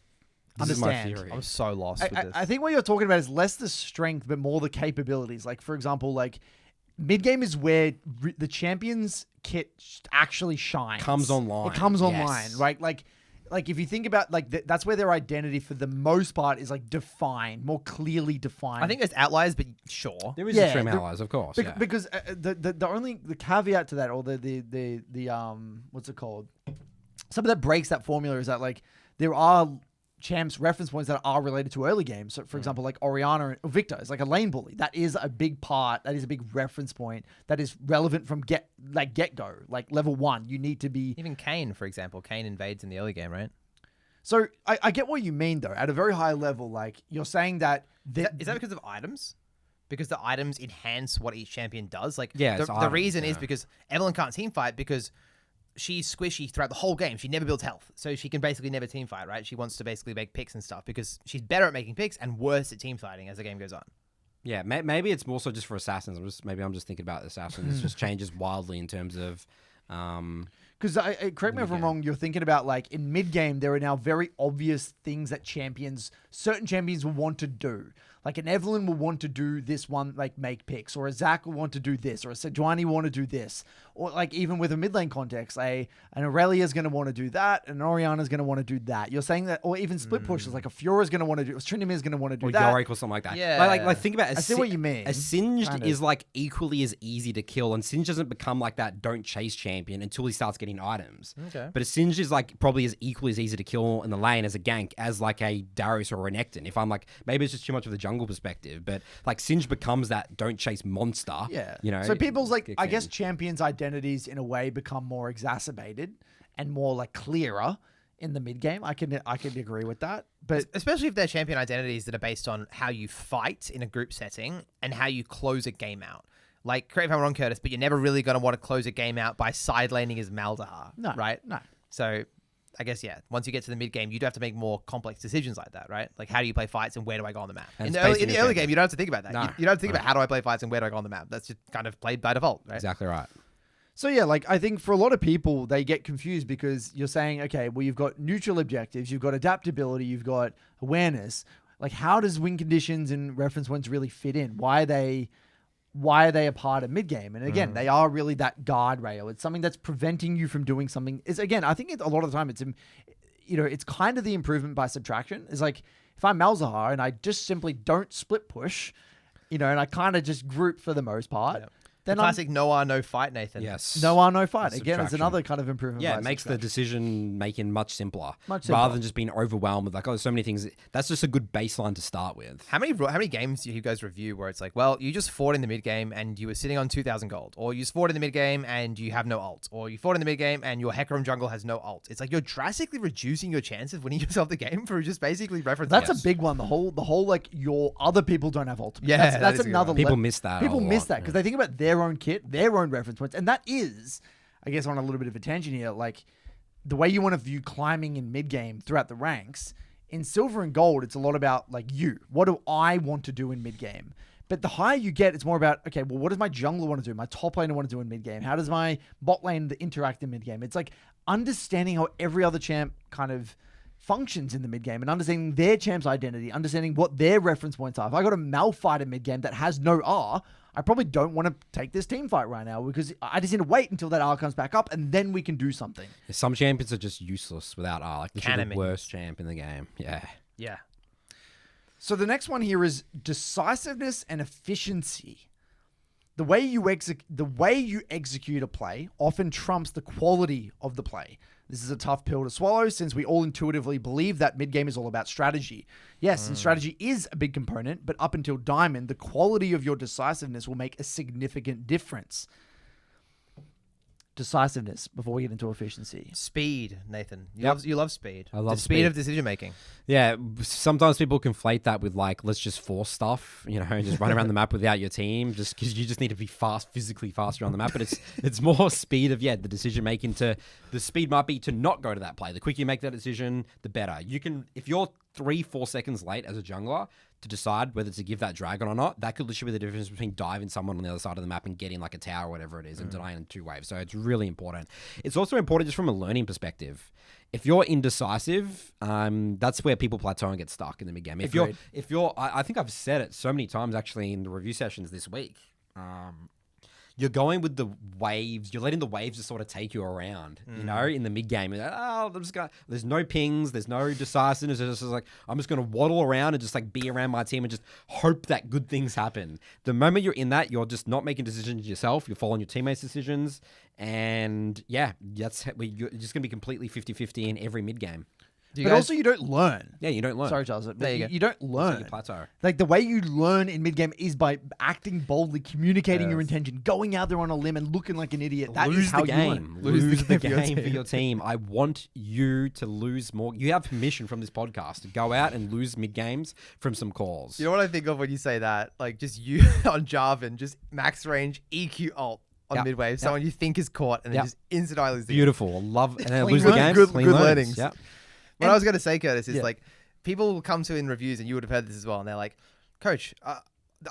This is my understand. theory. I'm so lost with this. I think what you're talking about is less the strength, but more the capabilities. Like, for example, like mid game is where the champion's kit actually shines. Comes online. It comes Yes. online, right? Like if you think about that's where their identity for the most part is like defined, more clearly defined. I think there's outliers, but sure. There is Yeah, extreme the- allies, of course. yeah. because the only the caveat to that, or the what's it called? Something that breaks that formula is that like there are champs reference points that are related to early games. So for example, like Orianna or Victor is like a lane bully. That is a big part. That is a big reference point that is relevant from get go. Like level 1, you need to be. Even Kayn, for example. Kayn invades in the early game, right? So I get what you mean though. At a very high level, like you're saying that. Is that because of items? Because the items enhance what each champion does? Like, Yeah, it's the items, reason is yeah. because Evelynn can't team fight because she's squishy throughout the whole game. She never builds health. So she can basically never team fight, right? She wants to basically make picks and stuff because she's better at making picks and worse at team fighting as the game goes on. Yeah, maybe it's more so just for assassins. I'm just thinking about assassins. It just changes wildly in terms of. Because correct me if I'm wrong, you're thinking about like in mid game, there are now very obvious things that certain champions will want to do. Like an Evelynn will want to do this one, like make picks, or a Zac will want to do this, or a Sejuani will want to do this, or like even with a mid lane context, an Aurelia is going to want to do that, an Orianna is going to want to do that. You're saying that, or even split pushes, like a Fiora is going to want to do, or Tryndamere is going to want to do Or that. Yorick or something like that. Yeah. Like think about. I see what you mean. A Singed Kind of. is like equally as easy to kill, and Singed doesn't become like that don't chase champion until he starts getting items. Okay. But a Singed is like probably as equally as easy to kill in the lane as a gank as like a Darius or a Renekton. If I'm like, maybe it's just too much of the jungle perspective, but like Singed becomes that don't chase monster. Yeah. So people's like, I guess kicks in. champions' identities in a way become more exacerbated and more like clearer in the mid game. I can agree with that. But especially if they're champion identities that are based on how you fight in a group setting and how you close a game out. Like, correct me if I'm wrong, Curtis, but you're never really going to want to close a game out by side laning as Maldahar, right? No. So I guess, yeah, once you get to the mid game, you do have to make more complex decisions like that, right? Like, how do you play fights and where do I go on the map? And In it's the early basically game, you don't have to think about that. No. You don't have to think about how do I play fights and where do I go on the map. That's just kind of played by default, right? Exactly right. So yeah, like I think for a lot of people, they get confused because you're saying, okay, well, you've got neutral objectives, you've got adaptability, you've got awareness. Like, how does win conditions and reference points really fit in? Why are they a part of mid game? And again, they are really that guardrail. It's something that's preventing you from doing something. It's again, I think a lot of the time it's kind of the improvement by subtraction. It's like if I'm Malzahar and I just simply don't split push, and I kind of just group for the most part. Yep. Then The classic no R, no fight, Nathan. Yes. no R, no fight. That's Again, it's subtraction. another kind of improvement. Yeah, by it makes the subtraction. decision making much simpler. Much simpler. Rather than just being overwhelmed with like, oh, there's so many things. That's just a good baseline to start with. How many games do you guys review where it's like, well, you just fought in the mid game and you were sitting on 2,000 gold, or you fought in the mid game and you have no ult, or you fought in the mid game and your Hecarim jungle has no ult? It's like you're drastically reducing your chances of winning yourself the game for just basically reference. That's Yes. a big one. The whole like your other people don't have ultimate. Yeah, that's, that that's is a good another. one. People miss that. People a miss lot, that because they think about their own kit, their own reference points, and that is, I guess, on a little bit of a tangent here, like the way you want to view climbing in mid game throughout the ranks. In silver and gold, it's a lot about like you. What do I want to do in mid game? But the higher you get, it's more about, okay, well, what does my jungler want to do? My top laner want to do in mid game? How does my bot lane interact in mid game? It's like understanding how every other champ kind of functions in the mid game and understanding their champ's identity, understanding what their reference points are. If I got a Malfight in mid game that has no R, I probably don't want to take this team fight right now because I just need to wait until that R comes back up and then we can do something. Some champions are just useless without R. Like literally the Cannon worst champ in the game. Yeah. Yeah. So the next one here is decisiveness and efficiency. The way you execute a play often trumps the quality of the play. This is a tough pill to swallow since we all intuitively believe that mid-game is all about strategy. Yes, and strategy is a big component, but up until Diamond, the quality of your decisiveness will make a significant difference. Decisiveness before we get into efficiency. Speed, Nathan. Yep. You love speed. I love the speed speed. of decision making. Yeah. Sometimes people conflate that with like, let's just force stuff, and just run around the map without your team just because you just need to be physically faster on the map. But it's more speed of, the decision making the speed might be to not go to that play. The quicker you make that decision, the better. You can, if you're 3-4 seconds late as a jungler to decide whether to give that dragon or not, that could literally be the difference between diving someone on the other side of the map and getting like a tower or whatever it is and denying in 2 waves. So it's really important. It's also important just from a learning perspective. If you're indecisive, that's where people plateau and get stuck in the mid game. If you're, I think I've said it so many times actually in the review sessions this week. You're going with the waves. You're letting the waves just sort of take you around, in the mid game. There's no pings. There's no decisiveness. It's just like, I'm just going to waddle around and just like be around my team and just hope that good things happen. The moment you're in that, you're just not making decisions yourself. You're following your teammates' you're just going to be completely 50-50 in every mid game. But also you don't learn. Yeah, you don't learn. Sorry, Charles. There you go. You don't learn. You plateau. Like the way you learn in mid-game is by acting boldly, communicating your intention, going out there on a limb and looking like an idiot. That is how you learn. Lose the game for your team. I want you to lose more. You have permission from this podcast to go out and lose mid games from some calls. You know what I think of when you say that? Like just you on Jarvan, just max range EQ ult on Yep. mid-wave. Someone you think is caught and then Yep. just instantly lose the Beautiful. Love and then Clean lose the learnings. game. Good Clean learnings. Yep. What I was going to say, Curtis, is Yeah. like people will come to in reviews, and you would have heard this as well, and they're like, Coach,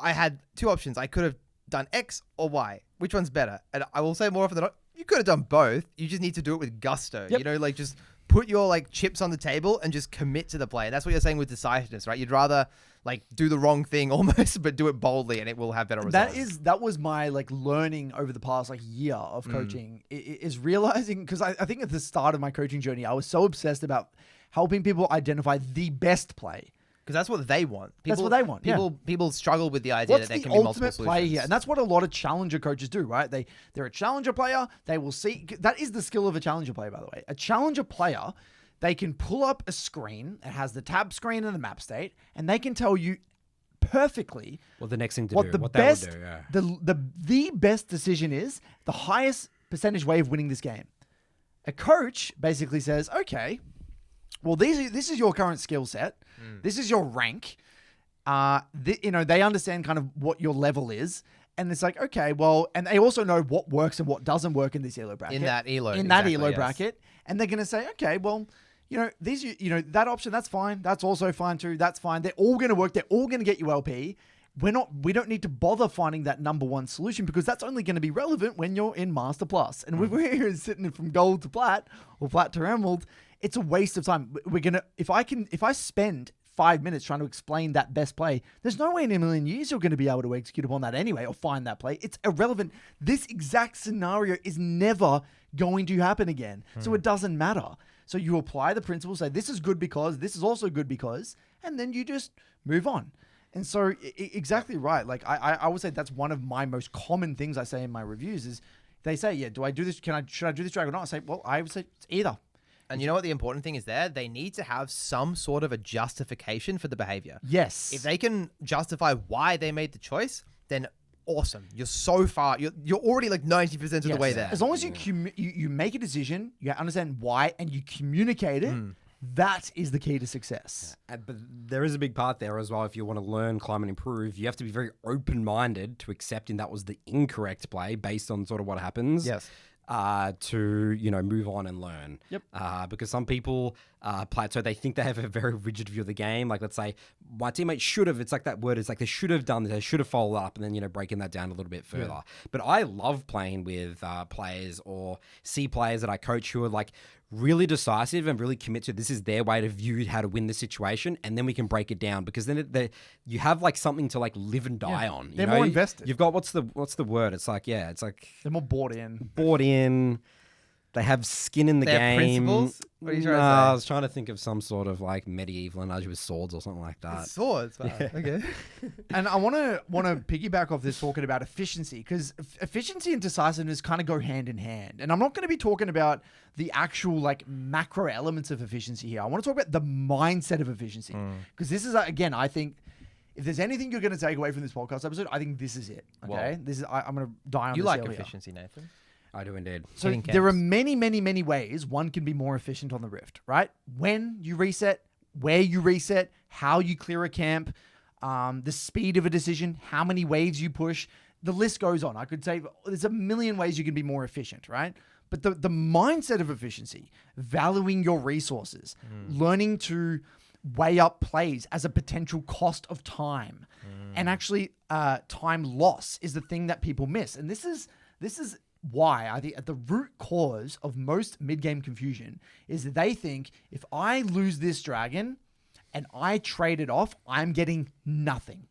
I had 2 options. I could have done X or Y. Which one's better? And I will say more often than not, you could have done both. You just need to do it with gusto. Yep. Like just put your like chips on the table and just commit to the play. And that's what you're saying with decisiveness, right? You'd rather like do the wrong thing almost, but do it boldly, and it will have better results. That was my like learning over the past like year of coaching is realizing, because I think at the start of my coaching journey, I was so obsessed about helping people identify the best play. Because that's what they want. That's what they want, yeah. People struggle with the idea What's that there the can be multiple ultimate play solutions. here? And that's what a lot of challenger coaches do, right? They're a challenger player. They will see. That is the skill of a challenger player, by the way. A challenger player, they can pull up a screen. It has the tab screen and the map state, and they can tell you perfectly What the next thing to what do. the What best, that would do. Yeah. the best decision is, the highest percentage way of winning this game. A coach basically says, okay, well, this is your current skill set. This is your rank. They understand kind of what your level is. And it's like, okay, well, and they also know what works and what doesn't work in this elo bracket. In that elo. In that elo bracket. And they're going to say, okay, well, that option, that's fine. That's also fine too. That's fine. They're all going to work. They're all going to get you LP. We don't need to bother finding that number one solution because that's only going to be relevant when you're in Master Plus. And when we're here sitting from gold to plat or plat to emerald, it's a waste of time. If I spend 5 minutes trying to explain that best play, there's no way in a million years you're going to be able to execute upon that anyway or find that play. It's irrelevant. This exact scenario is never going to happen again. So it doesn't matter. So you apply the principle, say this is good because, this is also good because, and then you just move on. And so exactly right. Like I would say that's one of my most common things I say in my reviews is they say, yeah, do I do this? Should I do this drag or not? I say, well, I would say it's either. And you know what the important thing is there? They need to have some sort of a justification for the behavior. Yes. If they can justify why they made the choice, then awesome. You're so far. You're already like 90% of the way there. As long as you make a decision, you understand why, and you communicate it, that is the key to success. But there is a big part there as well. If you want to learn, climb, and improve, you have to be very open-minded to accepting that was the incorrect play based on sort of what happens. Yes. To move on and learn. Yep. Because some people plateau. They think they have a very rigid view of the game. Like, let's say my teammate should have. It's like that word is like they should have done this. They should have followed up, and then breaking that down a little bit further. Yeah. But I love playing with players or C players that I coach who are like really decisive and really commit to this is their way to view how to win the situation, and then we can break it down because then you have like something to like live and die on. They're more invested. You've got what's the word? It's like it's like they're more bought in. They have skin in the game. Principles? What are you trying to say? I was trying to think of some sort of like medieval analogy with swords or something like that. Swords? Wow. Yeah. Okay. And I want to piggyback off this talking about efficiency because efficiency and decisiveness kind of go hand in hand. And I'm not going to be talking about the actual like macro elements of efficiency here. I want to talk about the mindset of efficiency because this is, again, I think if there's anything you're going to take away from this podcast episode, I think this is it. Okay. Well, I'm going to die on this. You like hill efficiency, Nathan? I do indeed. So there are many, many, many ways one can be more efficient on the Rift, right? When you reset, where you reset, how you clear a camp, the speed of a decision, how many waves you push. The list goes on. I could say there's a million ways you can be more efficient, right? But the mindset of efficiency, valuing your resources, learning to weigh up plays as a potential cost of time, and actually time loss is the thing that people miss. And this is why I think at the root cause of most mid-game confusion is that they think if I lose this dragon and I trade it off, I'm getting nothing.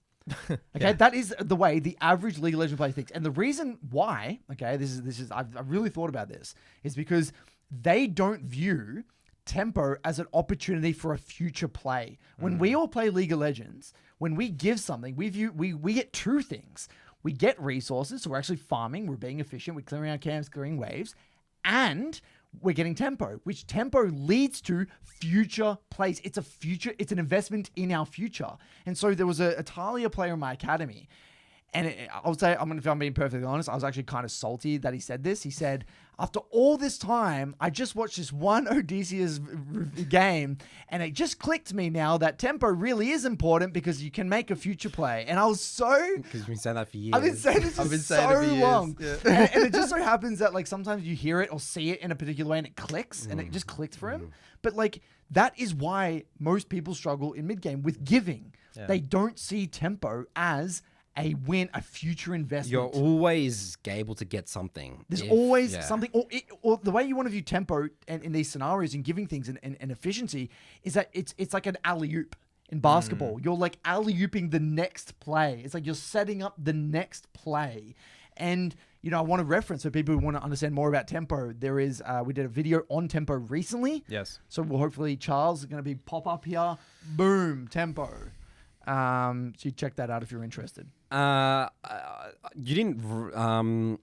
Okay, that is the way the average League of Legends player thinks. And the reason why, okay, this is I've really thought about this, is because they don't view tempo as an opportunity for a future play. When we all play League of Legends, when we give something, we get two things. We get resources, so we're actually farming, we're being efficient, we're clearing our camps, clearing waves, and we're getting tempo, which tempo leads to future plays. It's an investment in our future. And so there was a Talia player in my academy, and I would say, if I'm being perfectly honest, I was actually kind of salty that he said this. He said, after all this time, I just watched this one Odysseus game, and it just clicked to me now that tempo really is important because you can make a future play. And I was so... Because you've been saying that for years. I've been saying this for so long. Yeah. And it just so happens that like sometimes you hear it or see it in a particular way and it clicks, and it just clicked for him. But like that is why most people struggle in mid-game with giving. Yeah. They don't see tempo as a win, a future investment. You're always able to get something. There's always something, or the way you want to view tempo and in these scenarios and giving things and efficiency is that it's like an alley-oop in basketball. You're like alley-ooping the next play. It's like you're setting up the next play. And, I want to reference for people who want to understand more about tempo. There is, we did a video on tempo recently. Yes. So we'll hopefully, Charles is going to be pop up here. Boom, tempo. So you check that out if you're interested. You didn't,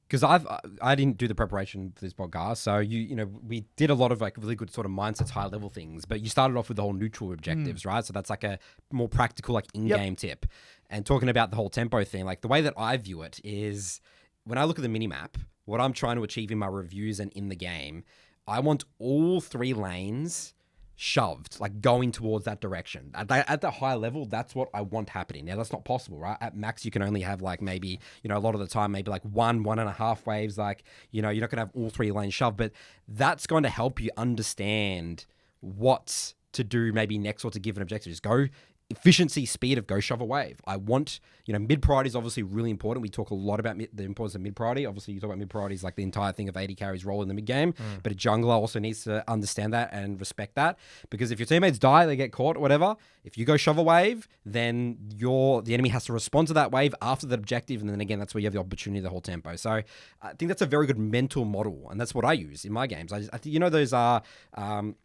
because I didn't do the preparation for this podcast. So we did a lot of like really good sort of mindsets, high level things. But you started off with the whole neutral objectives, right? So that's like a more practical, like in-game tip. And talking about the whole tempo thing, like the way that I view it is when I look at the minimap, what I'm trying to achieve in my reviews and in the game, I want all 3 lanes shoved, like going towards that direction. At the high level, that's what I want happening. Now, that's not possible, right? At max, you can only have like maybe, a lot of the time, maybe like 1.5 waves. Like, you're not going to have all 3 lanes shoved, but that's going to help you understand what to do maybe next or to give an objective. Just go efficiency, speed of go shove a wave. I want, mid priority is obviously really important. We talk a lot about the importance of mid priority. Obviously, you talk about mid priority is like the entire thing of 80 carries role in the mid game, but a jungler also needs to understand that and respect that, because if your teammates die, they get caught or whatever, if you go shove a wave, then the enemy has to respond to that wave after the objective, and then again, that's where you have the opportunity of the whole tempo. So I think that's a very good mental model, and that's what I use in my games. I think, those are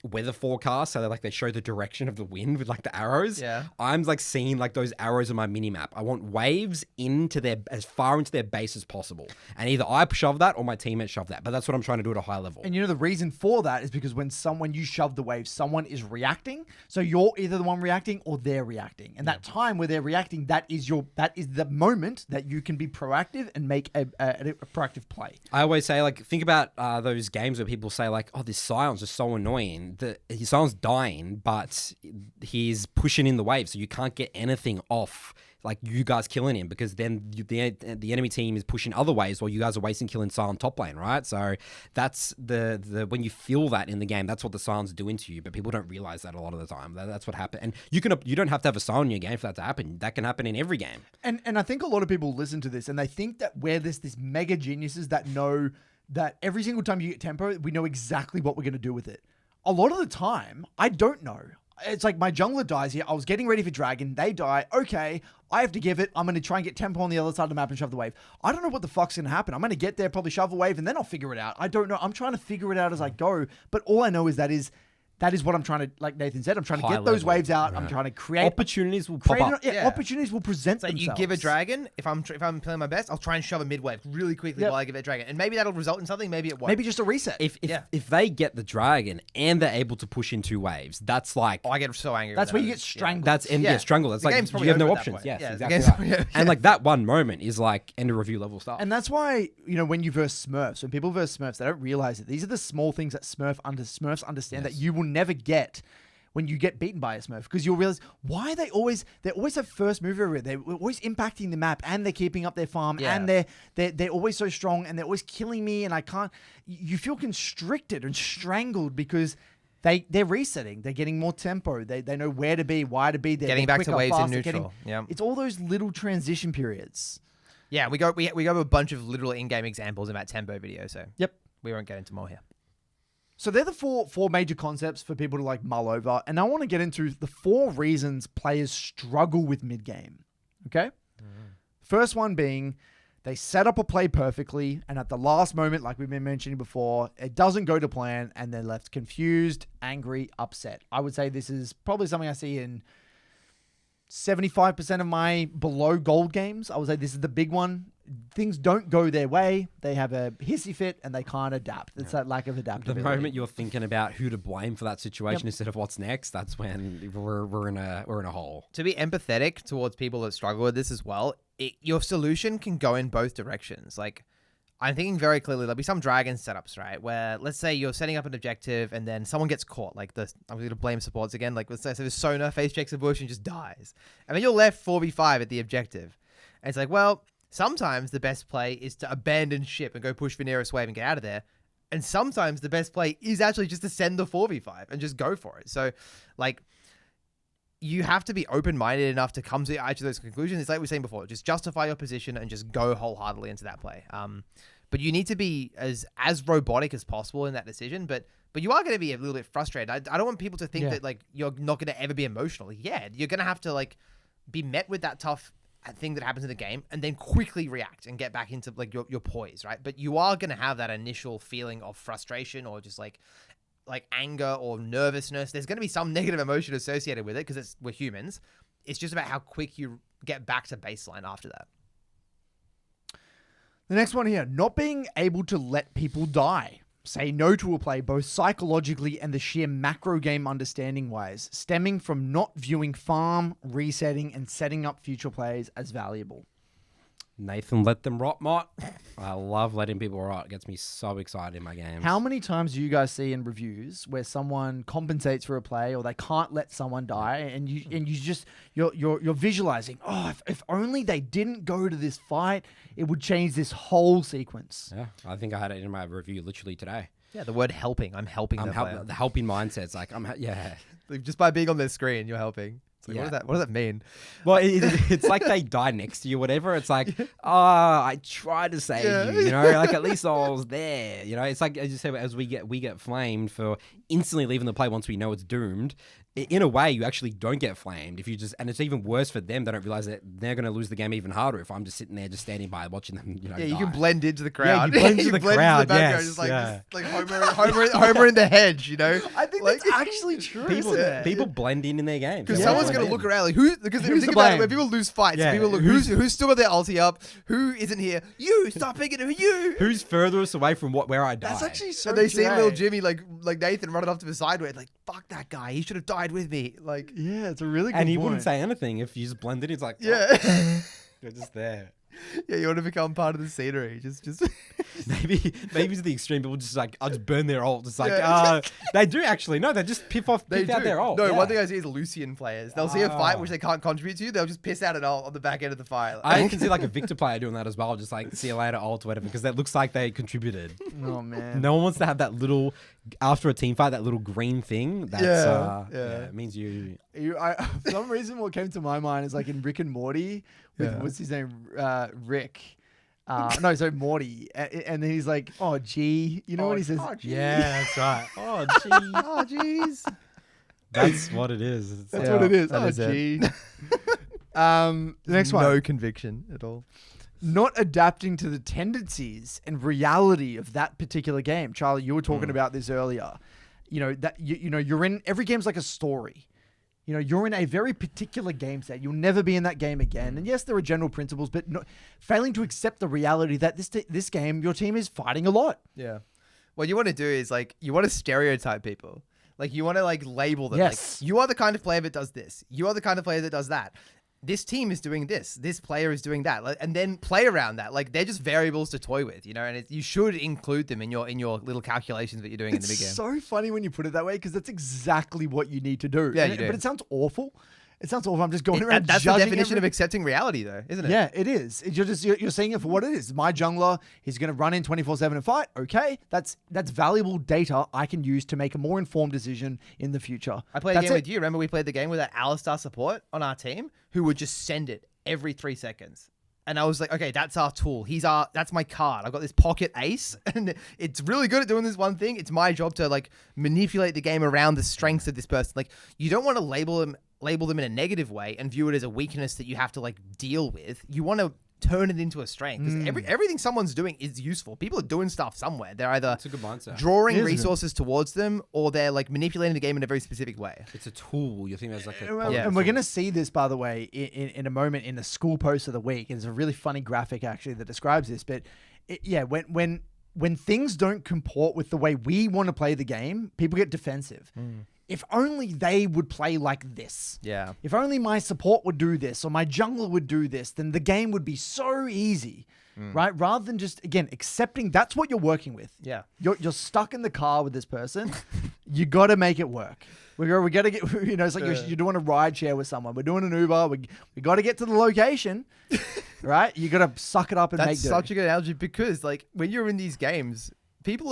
weather forecasts, so they show the direction of the wind with like the arrows. Yeah. I'm like seeing like those arrows on my mini map. I want waves as far into their base as possible, and either I shove that or my teammates shove that. But that's what I'm trying to do at a high level. And the reason for that is because when you shove the wave, someone is reacting. So you're either the one reacting or they're reacting. And that time where they're reacting, that is the moment that you can be proactive and make a proactive play. I always say, like, think about those games where people say like, oh, this Sion's just so annoying. His Sion's dying, but he's pushing in the wave, so you can't get anything off like you guys killing him, because then the enemy team is pushing other ways while you guys are wasting killing Sion top lane, right? So that's the when you feel that in the game, that's what the Sion's doing to you, but people don't realize that a lot of the time. That's what happened. And you don't have to have a Sion in your game for that to happen. That can happen in every game. And I think a lot of people listen to this and they think that we're this mega geniuses that know that every single time you get tempo, we know exactly what we're going to do with it. A lot of the time, I don't know. It's like my jungler dies here. I was getting ready for dragon. They die. Okay, I have to give it. I'm going to try and get tempo on the other side of the map and shove the wave. I don't know what the fuck's going to happen. I'm going to get there, probably shove a wave, and then I'll figure it out. I don't know. I'm trying to figure it out as I go. But all I know is that is what I'm trying to, like Nathan said, I'm trying to get those waves out. Right. I'm trying to create opportunities will pop up. Opportunities will present themselves. You give a dragon. If I'm playing my best, I'll try and shove a mid wave really quickly while I give it a dragon, and maybe that'll result in something. Maybe it won't. Maybe just a reset. If they get the dragon and they're able to push in 2 waves, that's like I get so angry. That's where you get strangled. Strangled. That's like you have no options. Yes, exactly. Right. And like that one moment is like end of review level stuff. And that's why when you verse Smurfs, when people verse Smurfs, they don't realize that these are the small things that Smurfs understand that you will never get when you get beaten by a Smurf, because you'll realize why they always have first mover. They're always impacting the map, and they're keeping up their farm, and they're always so strong, and they're always killing me, and I can't. You feel constricted and strangled because they're resetting. They're getting more tempo. They know where to be, why to be. They're getting back quicker, to waves faster, in neutral. It's all those little transition periods. Yeah, we go a bunch of literal in-game examples in that tempo video. So we won't get into more here. So they're the four major concepts for people to like mull over. And I want to get into the 4 reasons players struggle with mid-game. Okay? First one being they set up a play perfectly, and at the last moment, like we've been mentioning before, it doesn't go to plan, and they're left confused, angry, upset. I would say this is probably something I see in 75% of my below gold games. I would say this is the big one. Things don't go their way. They have a hissy fit and they can't adapt. It's that lack of adaptability. The moment you're thinking about who to blame for that situation instead of what's next, that's when we're in a hole. To be empathetic towards people that struggle with this as well, your solution can go in both directions. Like, I'm thinking very clearly, there'll be some dragon setups, right? Where let's say you're setting up an objective and then someone gets caught. Like I'm going to blame supports again. Like let's say the Sona face checks a bush and just dies. And then you're left 4v5 at the objective. And it's like, well, sometimes the best play is to abandon ship and go push Veneris wave and get out of there. And sometimes the best play is actually just to send the 4v5 and just go for it. So like, you have to be open-minded enough to come to each of those conclusions. It's like we were saying before, just justify your position and just go wholeheartedly into that play. But you need to be as robotic as possible in that decision. But you are going to be a little bit frustrated. I don't want people to think that like you're not going to ever be emotional. Yeah, you're going to have to like be met with that tough thing that happens in the game and then quickly react and get back into like your poise, right? But you are going to have that initial feeling of frustration or just like anger or nervousness. There's going to be some negative emotion associated with it because we're humans. It's just about how quick you get back to baseline after that. The next one here, not being able to let people die. Say no to a play both psychologically and the sheer macro game understanding wise, stemming from not viewing farm, resetting, and setting up future plays as valuable. Nathan, let them rot, Mott. I love letting people rot. It gets me so excited in my games. How many times do you guys see in reviews where someone compensates for a play or they can't let someone die, and you're visualizing, oh, if only they didn't go to this fight, it would change this whole sequence. Yeah, I think I had it in my review literally today. Yeah, the word helping. I'm helping the player. The helping mindset's like, Like, just by being on their screen, you're helping. It's like, Yeah. what does that mean? Well, it's like they die next to you, whatever. It's like, I tried to save you, you know, like at least I was there. You know, it's like, as you said, as we get flamed for instantly leaving the play once we know it's doomed. In a way, you actually don't get flamed if you just, and it's even worse for them. They don't realize that they're going to lose the game even harder if I'm just sitting there, just standing by watching them. You know, You die. can blend into the crowd. you blend into the crowd, background, yes, just like Homer in the hedge. You know, I think like, that's actually true, isn't it? People blend in their games. because They someone's blend going to in. look around like who's because if you Who's think to about it, blame? when people lose fights, Yeah, people look who's still got their ulti up, who isn't here. You stop picking it. You. Who's furthest away from where I died? That's actually so And they see true. little Jimmy like Nathan running off to the sideway, like fuck that guy. He should have died with me. Like Yeah, it's a really good and he point. wouldn't say anything if you just blended. It's like, yeah. they're just there. Yeah, you want to become part of the scenery. Just Maybe to the extreme, people just like, I'll just burn their ult. It's like, Yeah. they do actually. No, they just piff out their ult. No, yeah. one thing I see is Lucian players. They'll see a fight which they can't contribute to. They'll just piss out an ult on the back end of the fight. I can see like a Victor player doing that as well. Just like, see you later, ult, whatever, because that looks like they contributed. Oh man. No one wants to have that little, after a team fight, that little green thing. That's, Yeah. it means you. For some reason, what came to my mind is like in Rick and Morty with Yeah. what's his name, Rick. No, so Morty, and then he's like, "Oh, gee," you know what he says? Oh, gee. Yeah, that's right. Oh, gee. Oh, jeez. That's what it is. It's- That's what it is. that Oh, is it. gee. The next one. No conviction at all. Not adapting to the tendencies and reality of that particular game. Charlie, you were talking about this earlier. You know that you're in every game's like a story. You know, you're in a very particular game set. You'll never be in that game again. And yes, there are general principles, but failing to accept the reality that this game, your team is fighting a lot. Yeah. What you want to do is like you want to stereotype people. Like you want to like label them. Yes. Like you are the kind of player that does this. You are the kind of player that does that. This team is doing this. This player is doing that. Like, and then play around that. Like they're just variables to toy with, you know. And you should include them in your little calculations that you're doing in the big game. It's so funny when you put it that way because that's exactly what you need to do. Yeah, And you do. But it sounds awful. It sounds awful. I'm just going around That's the judging definition of accepting reality, though, isn't it? Yeah, it is. You're seeing it for what it is. My jungler, he's going to run in 24/7 and fight. Okay, that's valuable data I can use to make a more informed decision in the future. I played a That's game it. with you. Remember we played the game with that Alistar support on our team who would just send it every 3 seconds. And I was like, okay, that's our tool. That's my card. I've got this pocket ace and it's really good at doing this one thing. It's my job to like manipulate the game around the strengths of this person. Like you don't want to label them in a negative way and view it as a weakness that you have to like deal with. You want to turn it into a strength because everything someone's doing is useful. People are doing stuff somewhere. They're either It's a good mindset. drawing It is resources towards them or they're like manipulating the game in a very specific way. It's a tool. You think that's like a And we're going to see this, by the way, in a moment in the Skool post of the week. It's a really funny graphic, actually, that describes this. But when things don't comport with the way we want to play the game, people get defensive. If only they would play like this. Yeah. If only my support would do this or my jungler would do this, then the game would be so easy, right? Rather than just, again, accepting that's what you're working with. Yeah. You're stuck in the car with this person. You got to make it work. We got to get, it's like you're doing a ride share with someone. We're doing an Uber. We got to get to the location, right? You got to suck it up and That's make do. such a good analogy because like when you're in these games,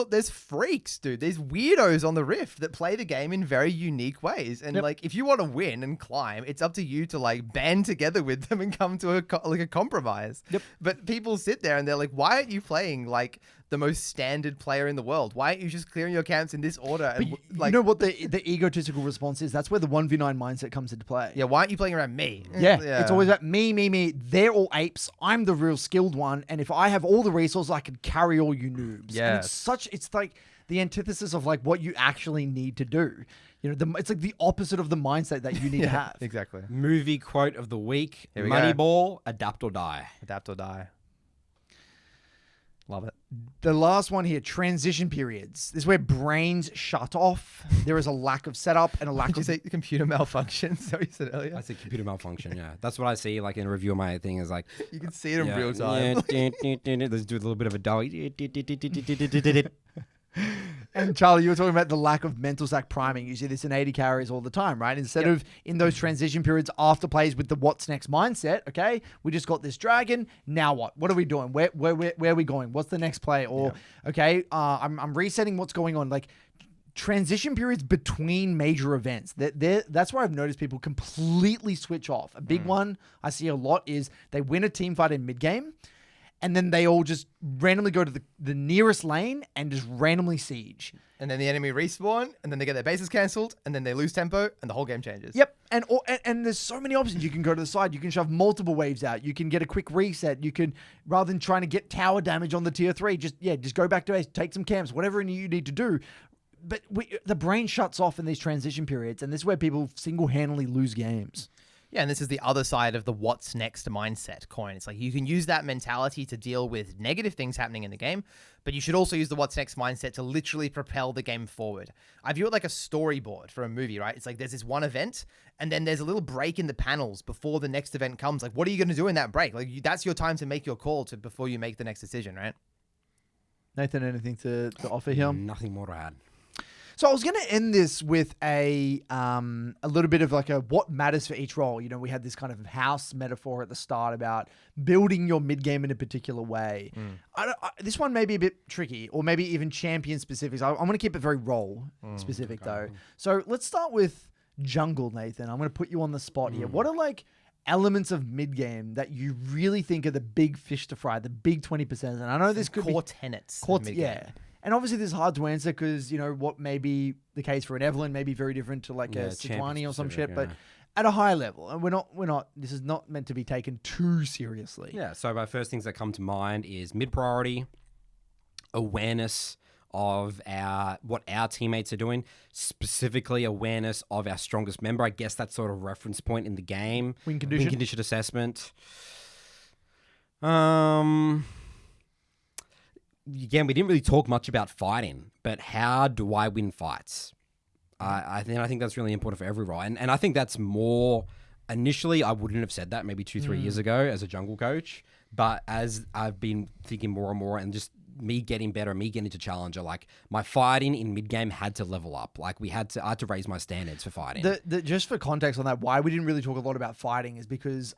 there's freaks, dude. There's weirdos on the Rift that play the game in very unique ways. And like, if you want to win and climb, it's up to you to like band together with them and come to a compromise. Yep. But people sit there and they're like, why aren't you playing like the most standard player in the world? Why aren't you just clearing your camps in this order? But And you know what the egotistical response is? That's where the 1v9 mindset comes into play. yeah, why aren't you playing around me? Yeah, it's always about me. They're all apes. I'm the real skilled one. And if I have all the resources, I can carry all you noobs. Yeah. And it's like the antithesis of like what you actually need to do. You know, it's like the opposite of the mindset that you need to have. Exactly. movie quote of the week. Here we go. Moneyball, adapt or die. Adapt or die. Love it. The last one here, transition periods. This is where brains shut off. There is a lack of setup and a lack Did you of... say computer malfunction? So you said earlier. I said computer malfunction. Yeah, that's what I see. Like in a review of my thing is like You can see it in real time. Let's do a little bit of a dolly. And Charlie, you were talking about the lack of mental stack priming. You see this in 80 carries all the time, right? Instead of in those transition periods after plays with the what's next mindset, okay, we just got this dragon. Now what? What are we doing? Where are we going? What's the next play? Or, okay, I'm resetting what's going on. Like transition periods between major events. That's where I've noticed people completely switch off. A big one I see a lot is they win a team fight in mid-game, and then they all just randomly go to the nearest lane and just randomly siege. And then the enemy respawn, and then they get their bases cancelled, and then they lose tempo, and the whole game changes. Yep. And there's so many options. You can go to the side. You can shove multiple waves out. You can get a quick reset. You can, rather than trying to get tower damage on the tier 3, just go back to base, take some camps, whatever you need to do. But the brain shuts off in these transition periods, and this is where people single-handedly lose games. Yeah, and this is the other side of the what's next mindset coin. It's like you can use that mentality to deal with negative things happening in the game, but you should also use the what's next mindset to literally propel the game forward. I view it like a storyboard for a movie, right? It's like there's this one event, and then there's a little break in the panels before the next event comes. Like, what are you going to do in that break? Like, that's your time to make your call before you make the next decision, right? Nathan, anything to offer here? Nothing more to add. So I was going to end this with a little bit of like a what matters for each role. You know, we had this kind of house metaphor at the start about building your mid game in a particular way. This one may be a bit tricky, or maybe even champion specifics. I'm going to keep it very role specific though. So let's start with jungle, Nathan. I'm going to put you on the spot here. What are like elements of mid game that you really think are the big fish to fry, the big 20%? And I know this could core be tenets. Yeah. And obviously this is hard to answer because, you know, what may be the case for an Evelyn may be very different to like a Sejuani or some shit, but at a high level. And we're not, this is not meant to be taken too seriously. Yeah, so my first things that come to mind is mid-priority, awareness of what our teammates are doing, specifically awareness of our strongest member. I guess that's sort of reference point in the game. Win condition. Win condition assessment. Again, we didn't really talk much about fighting, but how do I win fights? I think that's really important for every role. And I think that's more, initially, I wouldn't have said that maybe 2-3 years ago as a jungle coach. But as I've been thinking more and more and just me getting better, me getting to challenger, like my fighting in mid-game had to level up. Like I had to raise my standards for fighting. Just for context on that, why we didn't really talk a lot about fighting is because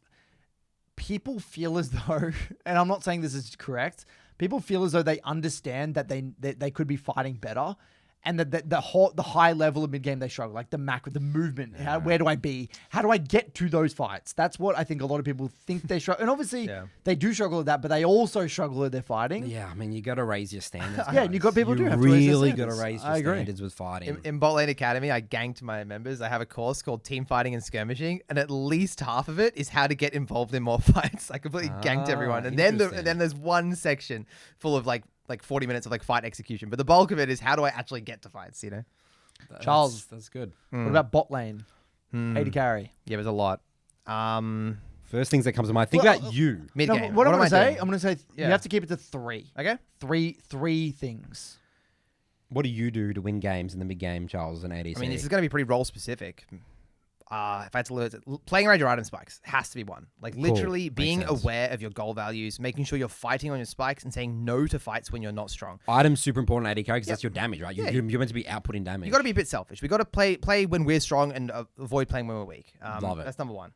people feel as though, and I'm not saying this is correct, people feel as though they understand that they could be fighting better, and that the high level of mid game they struggle, like the macro, the movement. Where do I be? How do I get to those fights? That's what I think a lot of people think they struggle, and obviously they do struggle with that, but they also struggle with their fighting. Yeah, I mean you got to raise your standards. Yeah, and you got people you do have to raise their really standards. got to raise your standards with fighting. In Bot Lane Academy, I ganked my members. I have a course called Team Fighting and Skirmishing, and at least half of it is how to get involved in more fights. I completely ganked everyone, and then there's one section full of like 40 minutes of like fight execution, but the bulk of it is how do I actually get to fights, you know? Charles, that's good. What about bot lane? 80 carry. Yeah, there's a lot. First things that comes to mind. Think about you. Mid game. What I'm am going I to say, doing? I'm going to say you have to keep it to 3. Okay. Three things. What do you do to win games in the mid game, Charles, and ADC? I mean, this is going to be pretty role specific. If I had to lose it, playing around your item spikes has to be one. Like literally being aware of your goal values, making sure you're fighting on your spikes and saying no to fights when you're not strong. Items super important AD carry because that's your damage, right? You're meant to be outputting damage. You got to be a bit selfish. We got to play when we're strong and avoid playing when we're weak. Love it. That's number 1.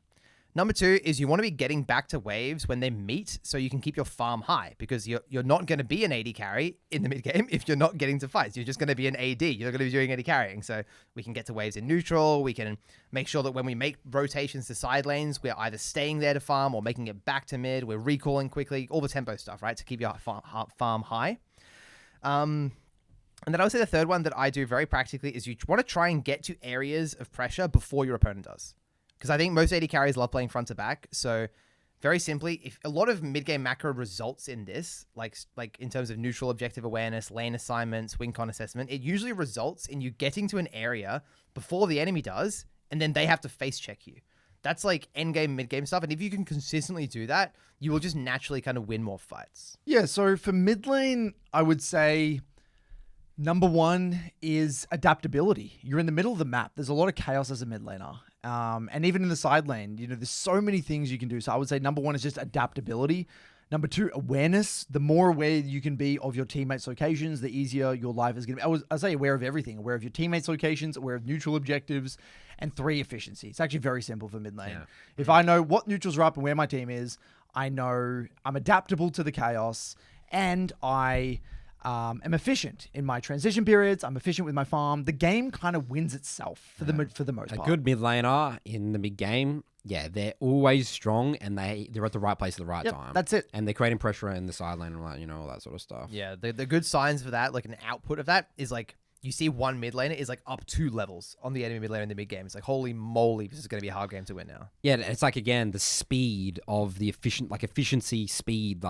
Number 2 is you want to be getting back to waves when they meet so you can keep your farm high, because you're not going to be an AD carry in the mid game if you're not getting to fights. You're just going to be an AD. You're going to be doing AD carrying. So we can get to waves in neutral. We can make sure that when we make rotations to side lanes, we're either staying there to farm or making it back to mid. We're recalling quickly, all the tempo stuff, right? To keep your farm high. And then I would say the third one that I do very practically is you want to try and get to areas of pressure before your opponent does. Because I think most AD carries love playing front to back. So very simply, if a lot of mid-game macro results in this, like in terms of neutral objective awareness, lane assignments, win con assessment, it usually results in you getting to an area before the enemy does, and then they have to face check you. That's like end game, mid game stuff. And if you can consistently do that, you will just naturally kind of win more fights. Yeah, so for mid lane, I would say number one is adaptability. You're in the middle of the map. There's a lot of chaos as a mid laner. And even in the side lane, there's so many things you can do. So I would say number one is just adaptability. Number two, awareness. The more aware you can be of your teammates' locations, the easier your life is going to be. I say aware of everything. Aware of your teammates' locations, aware of neutral objectives, and three, efficiency. It's actually very simple for mid lane. Yeah. If I know what neutrals are up and where my team is, I know I'm adaptable to the chaos, and I am efficient in my transition periods. I'm efficient with my farm. The game kind of wins itself for the most part. A good mid laner in the mid game, they're always strong and they're at the right place at the right time. That's it. And they're creating pressure in the side lane and all that sort of stuff. Yeah, the good signs for that, like an output of that, is like you see one mid laner is like up 2 levels on the enemy mid laner in the mid game. It's like, holy moly, this is going to be a hard game to win now. Yeah, it's like, again, the speed of the efficiency, speed,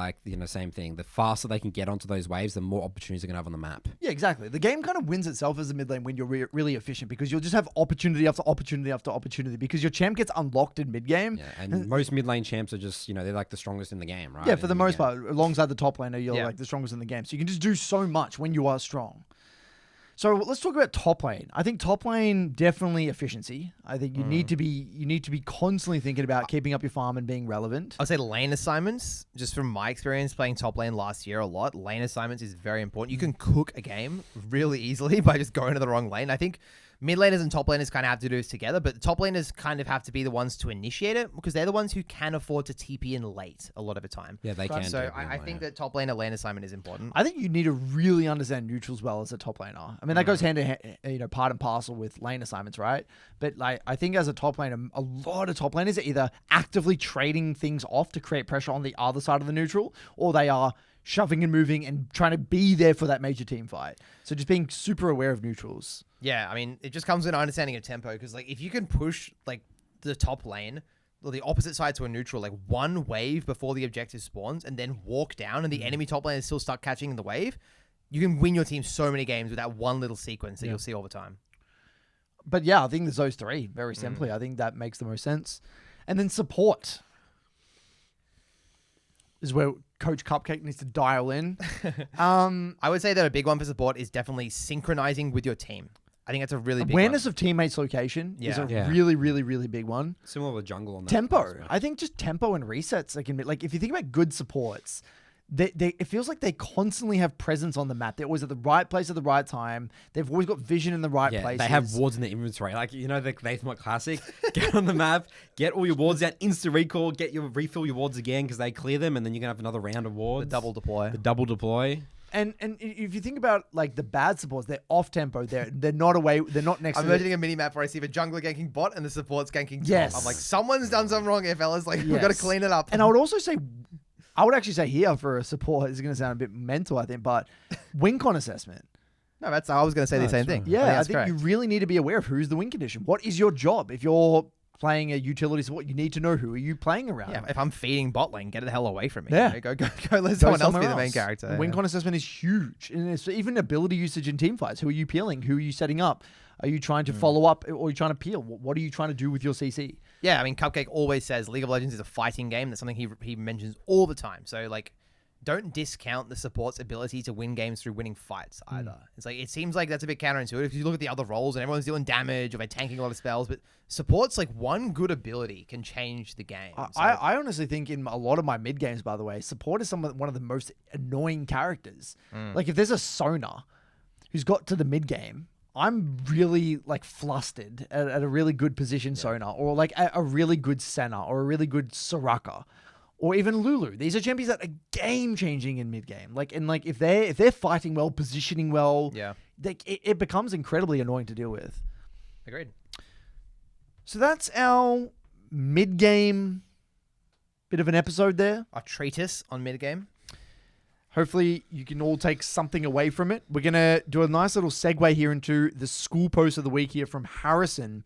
same thing. The faster they can get onto those waves, the more opportunities they're going to have on the map. Yeah, exactly. The game kind of wins itself as a mid lane when you're really efficient, because you'll just have opportunity after opportunity after opportunity because your champ gets unlocked in mid game. Yeah, and most mid lane champs are just, they're like the strongest in the game, right? Yeah, for the most part. Alongside the top laner, you're like the strongest in the game. So you can just do so much when you are strong. So let's talk about top lane. I think top lane, definitely efficiency. I think you need to be constantly thinking about keeping up your farm and being relevant. I'd say lane assignments, just from my experience playing top lane last year a lot, lane assignments is very important. You can cook a game really easily by just going to the wrong lane. I think mid laners and top laners kind of have to do this together, but the top laners kind of have to be the ones to initiate it because they're the ones who can afford to TP in late a lot of the time. Yeah, they can. So I think that top laner lane assignment is important. I think you need to really understand neutrals well as a top laner. I mean, that goes hand in hand, part and parcel with lane assignments, right? But I think as a top laner, a lot of top laners are either actively trading things off to create pressure on the other side of the neutral, or they are shoving and moving and trying to be there for that major team fight. So just being super aware of neutrals. Yeah, I mean, it just comes with an understanding of tempo, because if you can push the top lane or the opposite side to a neutral one wave before the objective spawns and then walk down and the enemy top lane is still stuck catching the wave, you can win your team so many games with that one little sequence that you'll see all the time. But yeah, I think there's those three, very simply. I think that makes the most sense. And then support is where Coach Cupcake needs to dial in. I would say that a big one for support is definitely synchronizing with your team. I think that's a really big awareness one. of teammates' location is a Yeah. really, really, really big one. Similar with jungle on that. Tempo. I think just tempo and resets. If you think about good supports, it feels like they constantly have presence on the map. They're always at the right place at the right time. They've always got vision in the right places. They have wards in the inventory. The Nathan Classic. Get on the map, get all your wards out, instant recall, refill your wards again because they clear them, and then you're going to have another round of wards. The double deploy. And if you think about the bad supports, they're off tempo. They're not away. They're not next. I'm imagining a mini map where I see the jungler ganking bot and the support's ganking top. Yes. I'm like, someone's done something wrong here, fellas. We've got to clean it up. And I would actually say here for a support, this is going to sound a bit mental, I think, but win con assessment. No, I was going to say the same thing. Yeah, I think you really need to be aware of who's the win condition. What is your job? If you're playing a utility support, you need to know who are you playing around. Yeah, if I'm feeding bot lane, get the hell away from me. Yeah. Go let someone else be the main character. Win con assessment is huge. And it's even ability usage in team fights. Who are you peeling? Who are you setting up? Are you trying to follow up or are you trying to peel? What are you trying to do with your CC? Yeah, I mean, Cupcake always says League of Legends is a fighting game. That's something he mentions all the time. So, don't discount the support's ability to win games through winning fights either. It's it seems like that's a bit counterintuitive if you look at the other roles and everyone's dealing damage or they're tanking a lot of spells, but support's one good ability can change the game. I honestly think in a lot of my mid games, by the way, support is one of the most annoying characters. If there's a Sona who's got to the mid game, I'm really flustered at a really good position Sona, or a really good Senna, or a really good Soraka, or even Lulu. These are champions that are game changing in mid game. If they're fighting well, positioning well, it becomes incredibly annoying to deal with. Agreed. So that's our mid game bit of an episode there. A treatise on mid game. Hopefully you can all take something away from it. We're going to do a nice little segue here into the Skool post of the week here from Harrison.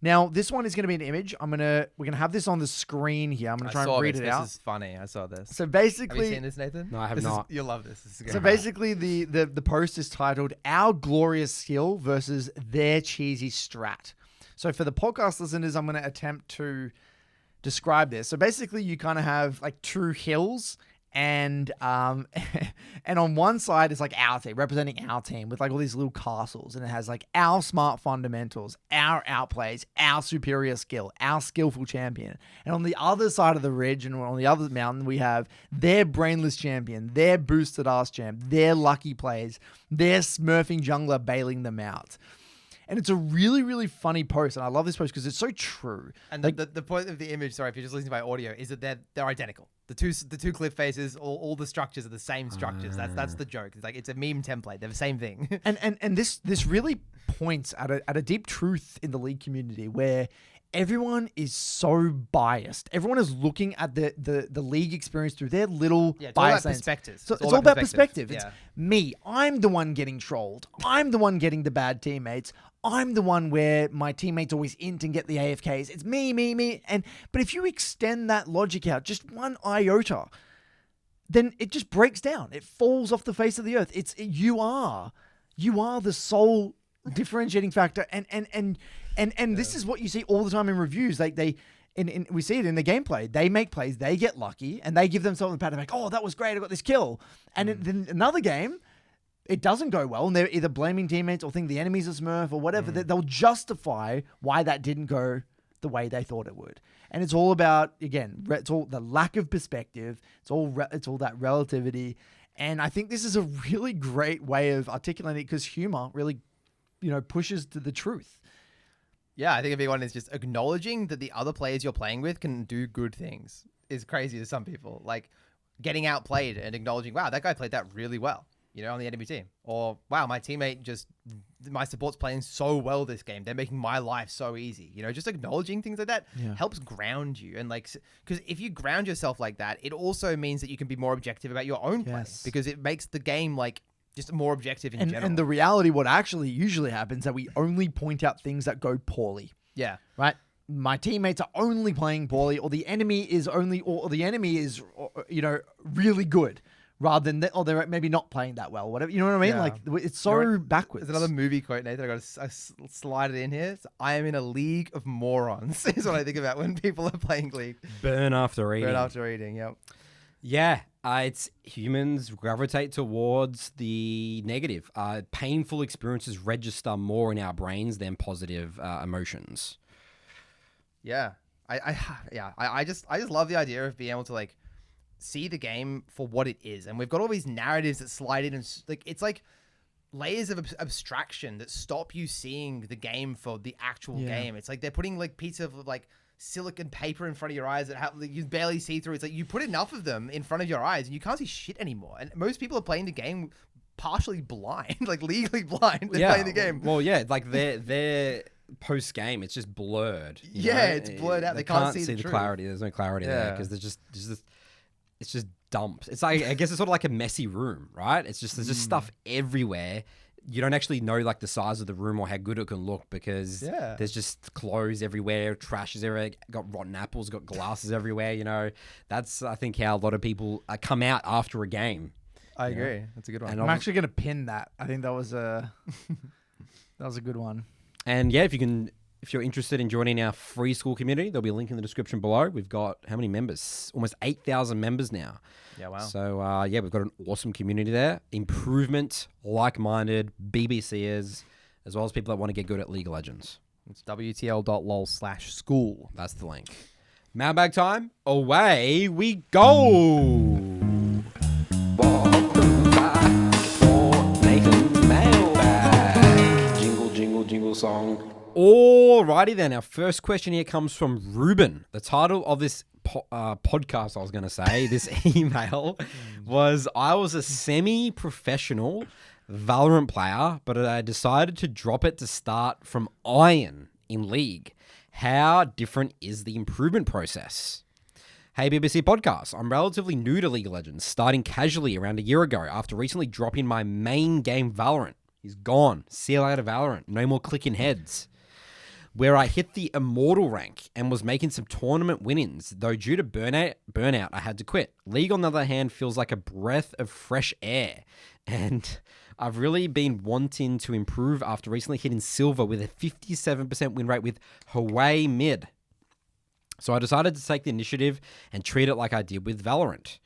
Now, this one is going to be an image. We're going to have this on the screen here. I'm going to try and read it out. This is funny. I saw this. So basically, have you seen this, Nathan? No, I have not. You'll love this. This is so basically, the post is titled "Our Glorious Skill versus Their Cheesy Strat." So for the podcast listeners, I'm going to attempt to describe this. So basically, you kind of have like two hills, and and on one side is like our team, representing our team with like all these little castles, and it has like our smart fundamentals, our outplays, our superior skill, our skillful champion. And on the other side of the ridge and on the other mountain, we have their brainless champion, their boosted ass champ, their lucky plays, their smurfing jungler bailing them out. And it's a really, really funny post. And I love this post because it's so true. And like, the point of the image, sorry, if you're just listening by audio, is that they're identical. The two cliff faces, all the structures are the same structures. That's the joke. It's like it's a meme template. They're the same thing. and this really points at a deep truth in the League community where everyone is so biased. Everyone is looking at the League experience through their little it's bias all about perspectives. So it's all about perspective. Yeah. It's me. I'm the one getting trolled. I'm the one getting the bad teammates. I'm the one where my teammates always int and get the AFKs. It's me. But if you extend that logic out just one iota, then it just breaks down. It falls off the face of the earth. You are the sole differentiating factor. And this is what you see all the time in reviews. Like we see it in the gameplay. They make plays, they get lucky, and they give themselves a pat on the back. Oh, that was great. I got this kill. And then another game, it doesn't go well, and they're either blaming teammates or think the enemy's a smurf or whatever. They'll justify why that didn't go the way they thought it would. And it's all about, again, it's all the lack of perspective. It's all that relativity. And I think this is a really great way of articulating it because humor really, pushes to the truth. Yeah, I think everyone is just acknowledging that the other players you're playing with can do good things is crazy to some people. Like getting outplayed and acknowledging, wow, that guy played that really well, on the enemy team. Or, wow, my support's playing so well this game. They're making my life so easy. Just acknowledging things like that helps ground you. And because if you ground yourself like that, it also means that you can be more objective about your own play because it makes the game just more objective in general. And the reality, what actually usually happens, that we only point out things that go poorly. Yeah. Right? My teammates are only playing poorly, or the enemy is really good, rather than or they're maybe not playing that well. Whatever, you know what I mean? Yeah. Like it's so backwards. There's another movie quote, Nathan. I got to slide it in here. I am in a league of morons. Is what I think about when people are playing League. Burn after eating. Yep. Yeah, it's humans gravitate towards the negative. Painful experiences register more in our brains than positive emotions. Yeah, I just love the idea of being able to see the game for what it is, and we've got all these narratives that slide in, and it's like layers of abstraction that stop you seeing the game for the actual game. It's like they're putting pieces of silicon paper in front of your eyes that you barely see through. It's like you put enough of them in front of your eyes and you can't see shit anymore. And most people are playing the game partially blind, legally blind. They're playing the game. Well, yeah, their post game, it's just blurred. It's blurred out. They can't see the clarity. There's no clarity there because it's just dumped. It's like, I guess it's sort of like a messy room, right? It's just there's just stuff everywhere. You don't actually know the size of the room or how good it can look because there's just clothes everywhere, trash is everywhere, got rotten apples, got glasses everywhere. That's, I think, how a lot of people come out after a game. I agree. That's a good one. And I'm actually going to pin that. I think that was a good one. And yeah, if you're interested in joining our free Skool community, there'll be a link in the description below. We've got how many members? Almost 8,000 members now. Yeah, wow. So, we've got an awesome community there. Improvement, like-minded, BBCers, as well as people that want to get good at League of Legends. It's wtl.lol/Skool. That's the link. Mailbag time. Away we go. Welcome back for Nathan's Mailbag. Jingle song. Alrighty then, our first question here comes from Reuben. The title of this podcast, I was going to say, this email was, I was a semi-professional Valorant player, but I decided to drop it to start from Iron in League. How different is the improvement process? Hey BBC Podcast, I'm relatively new to League of Legends, starting casually around a year ago after recently dropping my main game Valorant. He's gone. See you later, Valorant. No more clicking heads. Where I hit the Immortal rank and was making some tournament win-ins, though due to burnout, I had to quit. League, on the other hand, feels like a breath of fresh air. And I've really been wanting to improve after recently hitting silver with a 57% win rate with Hawaii mid. So I decided to take the initiative and treat it like I did with Valorant.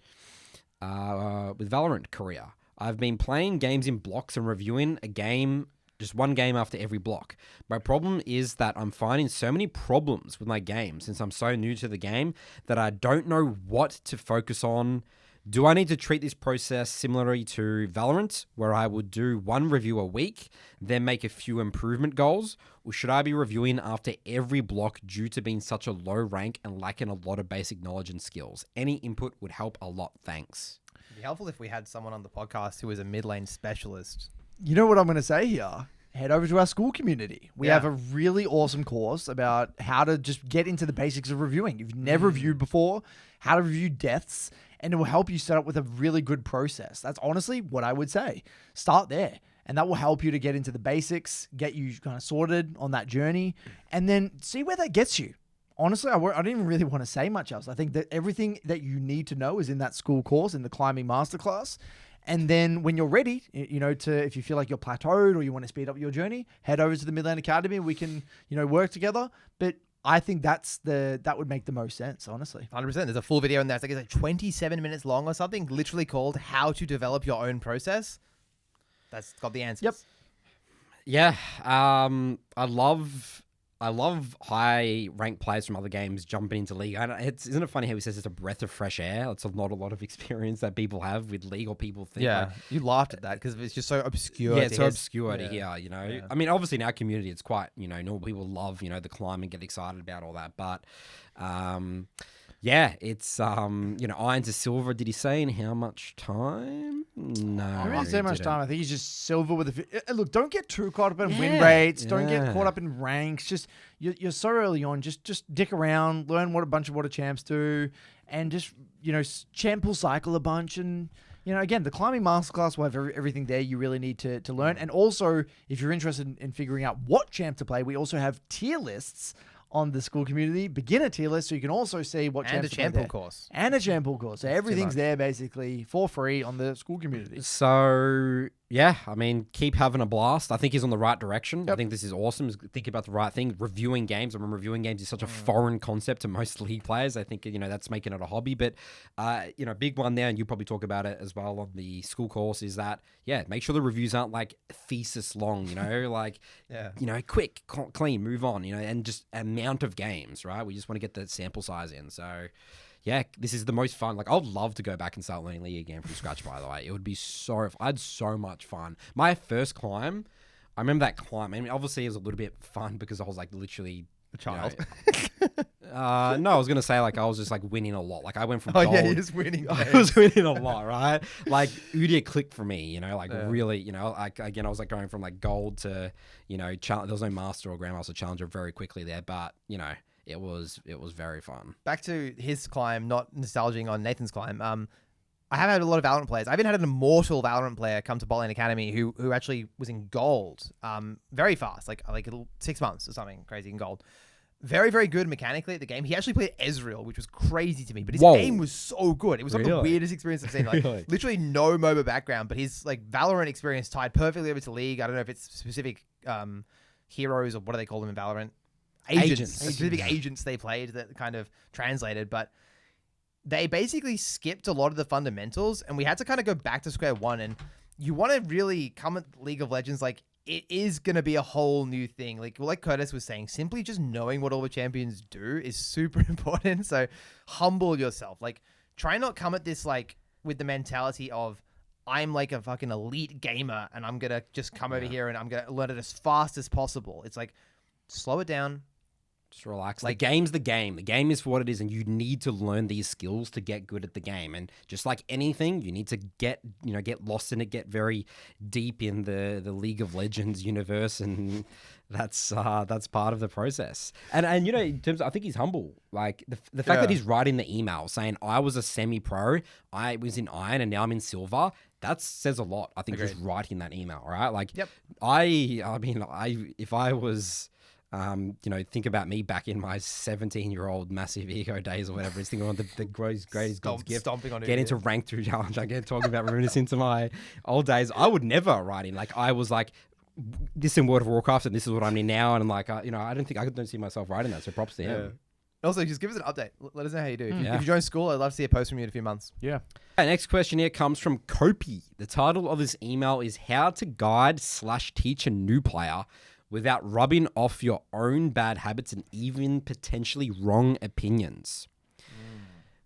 Korea. I've been playing games in blocks and reviewing a game, just one game after every block. My problem is that I'm finding so many problems with my game since I'm so new to the game that I don't know what to focus on. Do I need to treat this process similarly to Valorant, where I would do one review a week, then make a few improvement goals? Or should I be reviewing after every block due to being such a low rank and lacking a lot of basic knowledge and skills? Any input would help a lot. Thanks. It'd be helpful if we had someone on the podcast who was a mid lane specialist. You know what I'm going to say here? Head over to our Skool community. We have a really awesome course about how to just get into the basics of reviewing. If you've never reviewed before, how to review deaths, and it will help you set up with a really good process. That's honestly what I would say. Start there, and that will help you to get into the basics, get you kind of sorted on that journey, and then see where that gets you. Honestly, I don't even really want to say much else. I think that everything that you need to know is in that Skool course, in the climbing masterclass. And then when you're ready, if you feel like you're plateaued or you want to speed up your journey, head over to the Midland Academy. We can, work together. But I think that would make the most sense, honestly. 100%. There's a full video in there. It's like 27 minutes long or something, literally called How to Develop Your Own Process. That's got the answers. Yep. Yeah. I love high ranked players from other games jumping into League. Isn't it funny how he says it's a breath of fresh air? It's not a lot of experience that people have with League, or people think. Yeah, you laughed at that because it's just so obscure. Yeah, it's so obscure to hear, Yeah. I mean, obviously in our community, it's quite, normal people love, the climb and get excited about all that. But, yeah, it's, iron to silver. Did he say in how much time? No. I don't really say much didn't. time. I think he's just silver with look, don't get too caught up in win rates. Don't get caught up in ranks. Just you're so early on. Just dick around, learn what a bunch of what a champs do, and just champ will cycle a bunch. And again, the climbing masterclass will have everything there you really need to learn. And also, if you're interested in figuring out what champ to play, we also have tier lists on the Skool community, beginner tier list, so you can also see what and a champ course. And a champ course. So everything's there basically for free on the Skool community. So, yeah, I mean, keep having a blast. I think he's on the right direction. Yep. I think this is awesome. Think about the right thing. Reviewing games. I mean, reviewing games is such a foreign concept to most League players. I think, that's making it a hobby. But, big one there, and you probably talk about it as well on the Skool course, is that, make sure the reviews aren't like thesis long, quick, clean, move on, and just amount of games, right? We just want to get the sample size in. So, yeah, this is the most fun. Like, I'd love to go back and start learning League again from scratch, by the way. It would be I had so much fun. My first climb, I remember that climb. I mean, obviously, it was a little bit fun because I was, like, literally A child. no, I was going to say, I was just, winning a lot. I went from gold. You're just winning. I was winning a lot, right? Udia clicked for me, really, again, I was, going from, gold to, there was no master or grandmaster challenger very quickly there, but, it was very fun. Back to his climb, not nostalging on Nathan's climb. I have had a lot of Valorant players. I even had an immortal Valorant player come to Botlane Academy who actually was in gold, very fast, like 6 months or something crazy in gold. Very, very good mechanically at the game. He actually played Ezreal, which was crazy to me, but his game was so good. It was some of the weirdest experience I've seen. Literally no MOBA background, but his Valorant experience tied perfectly over to League. I don't know if it's specific heroes or what do they call them in Valorant? Agents. Specific agents they played that kind of translated, but they basically skipped a lot of the fundamentals, and we had to kind of go back to square one. And you want to really come at League of Legends, it is going to be a whole new thing. Like Curtis was saying, simply just knowing what all the champions do is super important. So humble yourself. Try not come at this with the mentality of, I'm a fucking elite gamer and I'm going to just come over here and I'm going to learn it as fast as possible. It's slow it down. Just relax. The game's the game. The game is for what it is, and you need to learn these skills to get good at the game. And just like anything, you need to get lost in it, get very deep in the League of Legends universe, and that's part of the process. And in terms of, I think he's humble. The fact that he's writing the email saying, I was a semi-pro, I was in iron, and now I'm in silver. That says a lot. I think just writing that email, right? Yep. I mean, if I was Think about me back in my 17-year-old massive ego days or whatever. It's thinking on the greatest God's gift. Stomping on it. Get into rank through challenge. I get talking about reminiscing to my old days. I would never write in. Like, I was like, this in World of Warcraft, and this is what I'm in now. And I'm like, I don't see myself writing that. So props to him. Also, just give us an update. Let us know how you do. If Yeah. you join Skool, I'd love to see a post from you in a few months. Yeah. Okay, next question here comes from Kopy. The title of this email is How to Guide/Teach a New Player Without Rubbing Off Your Own Bad Habits and Even Potentially Wrong Opinions.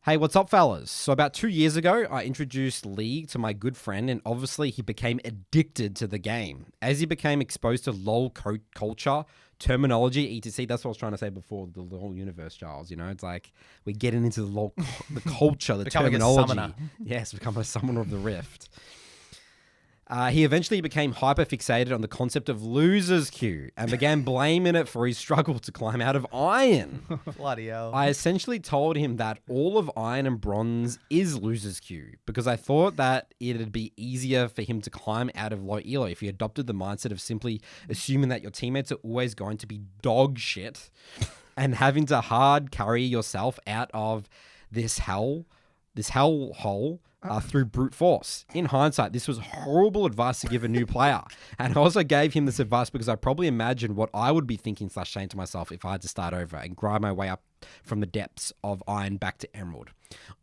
Hey, what's up, fellas? So about 2 years ago, I introduced League to my good friend, and obviously he became addicted to the game. As he became exposed to LoL culture, terminology, etc. That's what I was trying to say before, the LoL universe, Charles. It's like we're getting into the LoL, the culture, the Becoming a terminology. summoner. Yes, become a summoner of the Rift. He eventually became hyper-fixated on the concept of loser's queue and began blaming it for his struggle to climb out of iron. Bloody hell. I essentially told him that all of iron and bronze is loser's queue because I thought that it'd be easier for him to climb out of low elo if he adopted the mindset of simply assuming that your teammates are always going to be dog shit and having to hard carry yourself out of this hell hole through brute force. In hindsight, this was horrible advice to give a new player. And I also gave him this advice because I probably imagined what I would be thinking / saying to myself if I had to start over and grind my way up from the depths of iron back to emerald.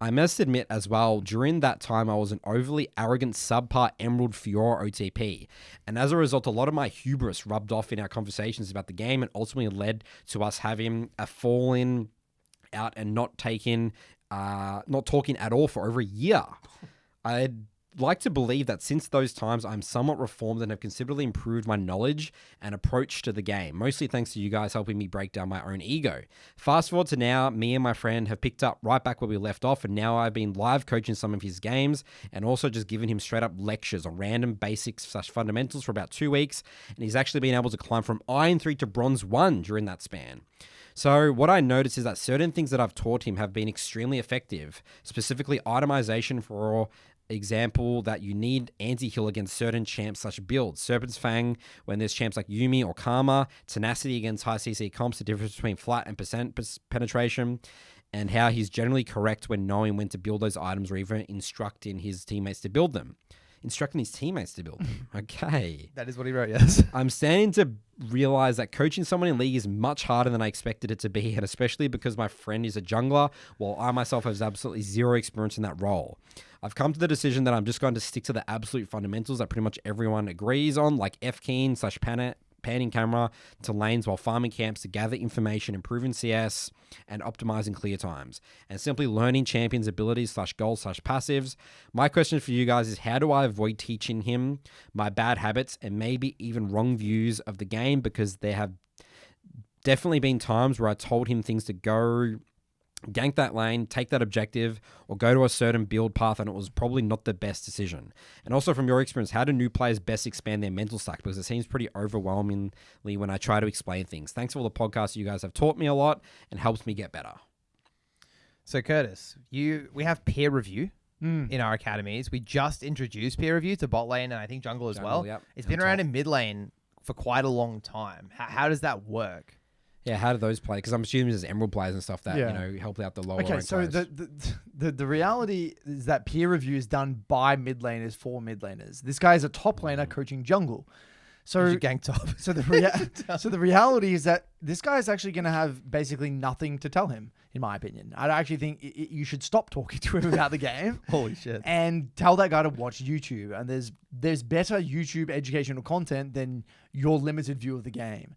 I must admit as well, during that time, I was an overly arrogant subpar emerald Fiora OTP. And as a result, a lot of my hubris rubbed off in our conversations about the game and ultimately led to us having a falling out and not talking at all for over a year. I'd like to believe that since those times, I'm somewhat reformed and have considerably improved my knowledge and approach to the game, mostly thanks to you guys helping me break down my own ego. Fast forward to now, me and my friend have picked up right back where we left off, and now I've been live coaching some of his games and also just giving him straight up lectures on random basics / fundamentals for about 2 weeks, and he's actually been able to climb from Iron 3 to Bronze 1 during that span. So what I noticed is that certain things that I've taught him have been extremely effective, specifically itemization, for example, that you need anti-heal against certain champs / builds. Serpent's Fang when there's champs like Yuumi or Karma, tenacity against high CC comps, the difference between flat and percent penetration, and how he's generally correct when knowing when to build those items or even instructing his teammates to build them. Okay. That is what he wrote, yes. I'm starting to realize that coaching someone in League is much harder than I expected it to be, and especially because my friend is a jungler, while I myself have absolutely zero experience in that role. I've come to the decision that I'm just going to stick to the absolute fundamentals that pretty much everyone agrees on, like F-Keen / panning camera to lanes while farming camps to gather information, improving CS, and optimizing clear times, and simply learning champions' abilities / goals / passives. My question for you guys is, how do I avoid teaching him my bad habits and maybe even wrong views of the game? Because there have definitely been times where I told him things to go gank that lane, take that objective, or go to a certain build path, and it was probably not the best decision. And also from your experience, how do new players best expand their mental stack? Because it seems pretty overwhelmingly when I try to explain things. Thanks for all the podcasts. You guys have taught me a lot and helps me get better. So Curtis, we have peer review in our academies. We just introduced peer review to bot lane and I think jungle as well. Yep. It's been around in mid lane for quite a long time. How does that work? Yeah, how do those play? Because I'm assuming there's emerald players and stuff that help out the lower. Okay, so players. the reality is that peer review is done by mid laners for mid laners. This guy is a top laner coaching jungle. So Gank top. So the reality is that this guy is actually going to have basically nothing to tell him, in my opinion. I actually think you should stop talking to him about the game. Holy shit! And tell that guy to watch YouTube. And there's better YouTube educational content than your limited view of the game.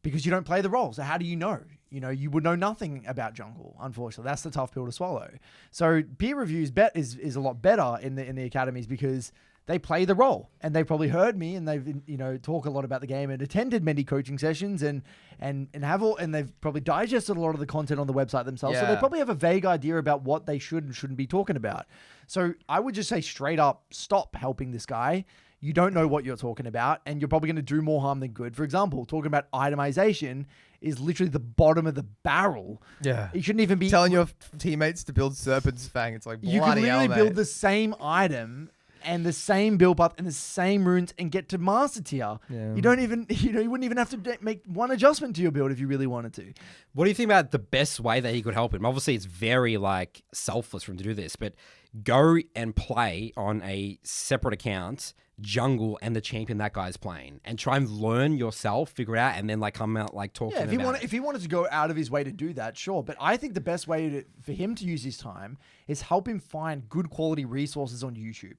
Because you don't play the role. So how do you know? You would know nothing about jungle, unfortunately. That's the tough pill to swallow. So peer reviews is a lot better in the academies because they play the role. And they probably heard me and they've talk a lot about the game and attended many coaching sessions and they've probably digested a lot of the content on the website themselves. So they probably have a vague idea about what they should and shouldn't be talking about. So I would just say straight up, stop helping this guy. You don't know what you're talking about, and you're probably going to do more harm than good. For example, talking about itemization is literally the bottom of the barrel. Yeah. You shouldn't even be telling your teammates to build Serpent's Fang. It's like, bloody you can literally hell, build mate. the same item and the same build path and the same runes and get to master tier. Yeah. You don't even, you wouldn't even have to make one adjustment to your build if you really wanted to. What do you think about the best way that he could help him? Obviously, it's very like selfless for him to do this, but go and play on a separate account, jungle and the champion that guy's playing, and try and learn yourself, figure it out, and then like come out like talk to him about it. If he wanted to go out of his way to do that, sure. But I think the best way for him to use his time is help him find good quality resources on YouTube.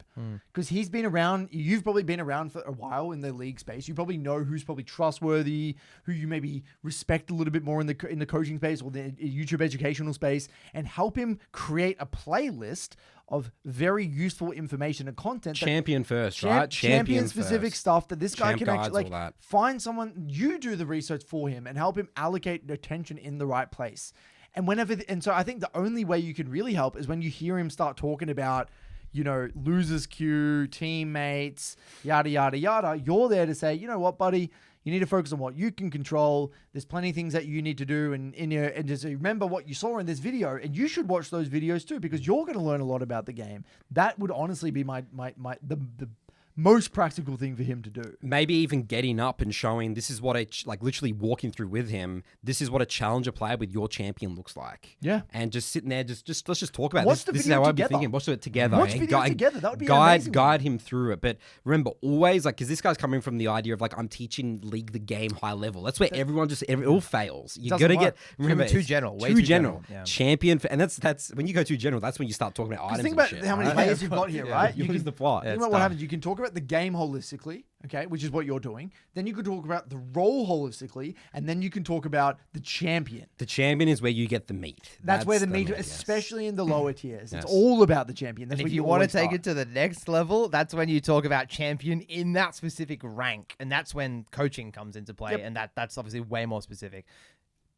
Because he's been around, you've probably been around for a while in the league space. You probably know who's probably trustworthy, who you maybe respect a little bit more in the coaching space or the YouTube educational space, and help him create a playlist of very useful information and content. Champion first, right? Champion specific stuff that this guy Champ can guides, actually all that. find someone, you do the research for him and help him allocate attention in the right place. And so I think the only way you can really help is when you hear him start talking about, losers queue, teammates, yada, yada, yada. You're there to say, you know what, buddy, you need to focus on what you can control. There's plenty of things that you need to do, and just remember what you saw in this video. And you should watch those videos too, because you're going to learn a lot about the game. That would honestly be the most practical thing for him to do. Maybe even getting up and showing this is what literally walking through with him. This is what a challenger player with your champion looks like. Yeah, and just sitting there, just let's just talk about watch this. The this is how I'd be together. thinking. Watch it together. Watch videos together. That would be amazing. Guide him through it. But remember, always because this guy's coming from the idea of I'm teaching League the game high level. That's where everyone it all fails. You got to get remember too general. Too general. Yeah. Champion, and that's when you go too general. That's when you start talking about items. Think about and shit, how many layers you've got here, right? You lose the plot. Think about what happens. You can talk about the game holistically, okay, which is what you're doing. Then you could talk about the role holistically, and then you can talk about the champion. The champion is where you get the meat. That's where the meat, especially in the lower tiers. It's all about the champion. That's and if you want to take it to the next level, that's when you talk about champion in that specific rank, and that's when coaching comes into play, and that's obviously way more specific.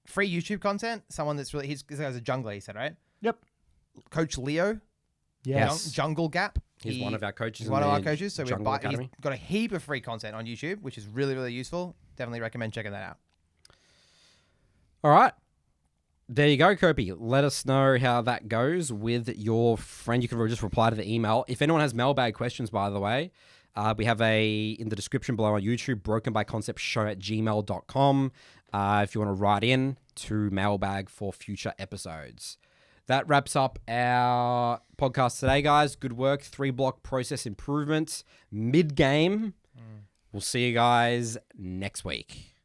Free YouTube content, someone that's really, this guy's a jungler, he said, right? Yep. Coach Leo. Yes. Jungle Gap. He's one of our coaches. He's one of our coaches. So he's got a heap of free content on YouTube, which is really, really useful. Definitely recommend checking that out. All right. There you go, Kopy. Let us know how that goes with your friend. You can just reply to the email. If anyone has mailbag questions, by the way, we have in the description below on YouTube, brokenbyconceptshow@gmail.com. If you want to write in to mailbag for future episodes. That wraps up our podcast today, guys. Good work. 3-block process improvements mid-game. We'll see you guys next week.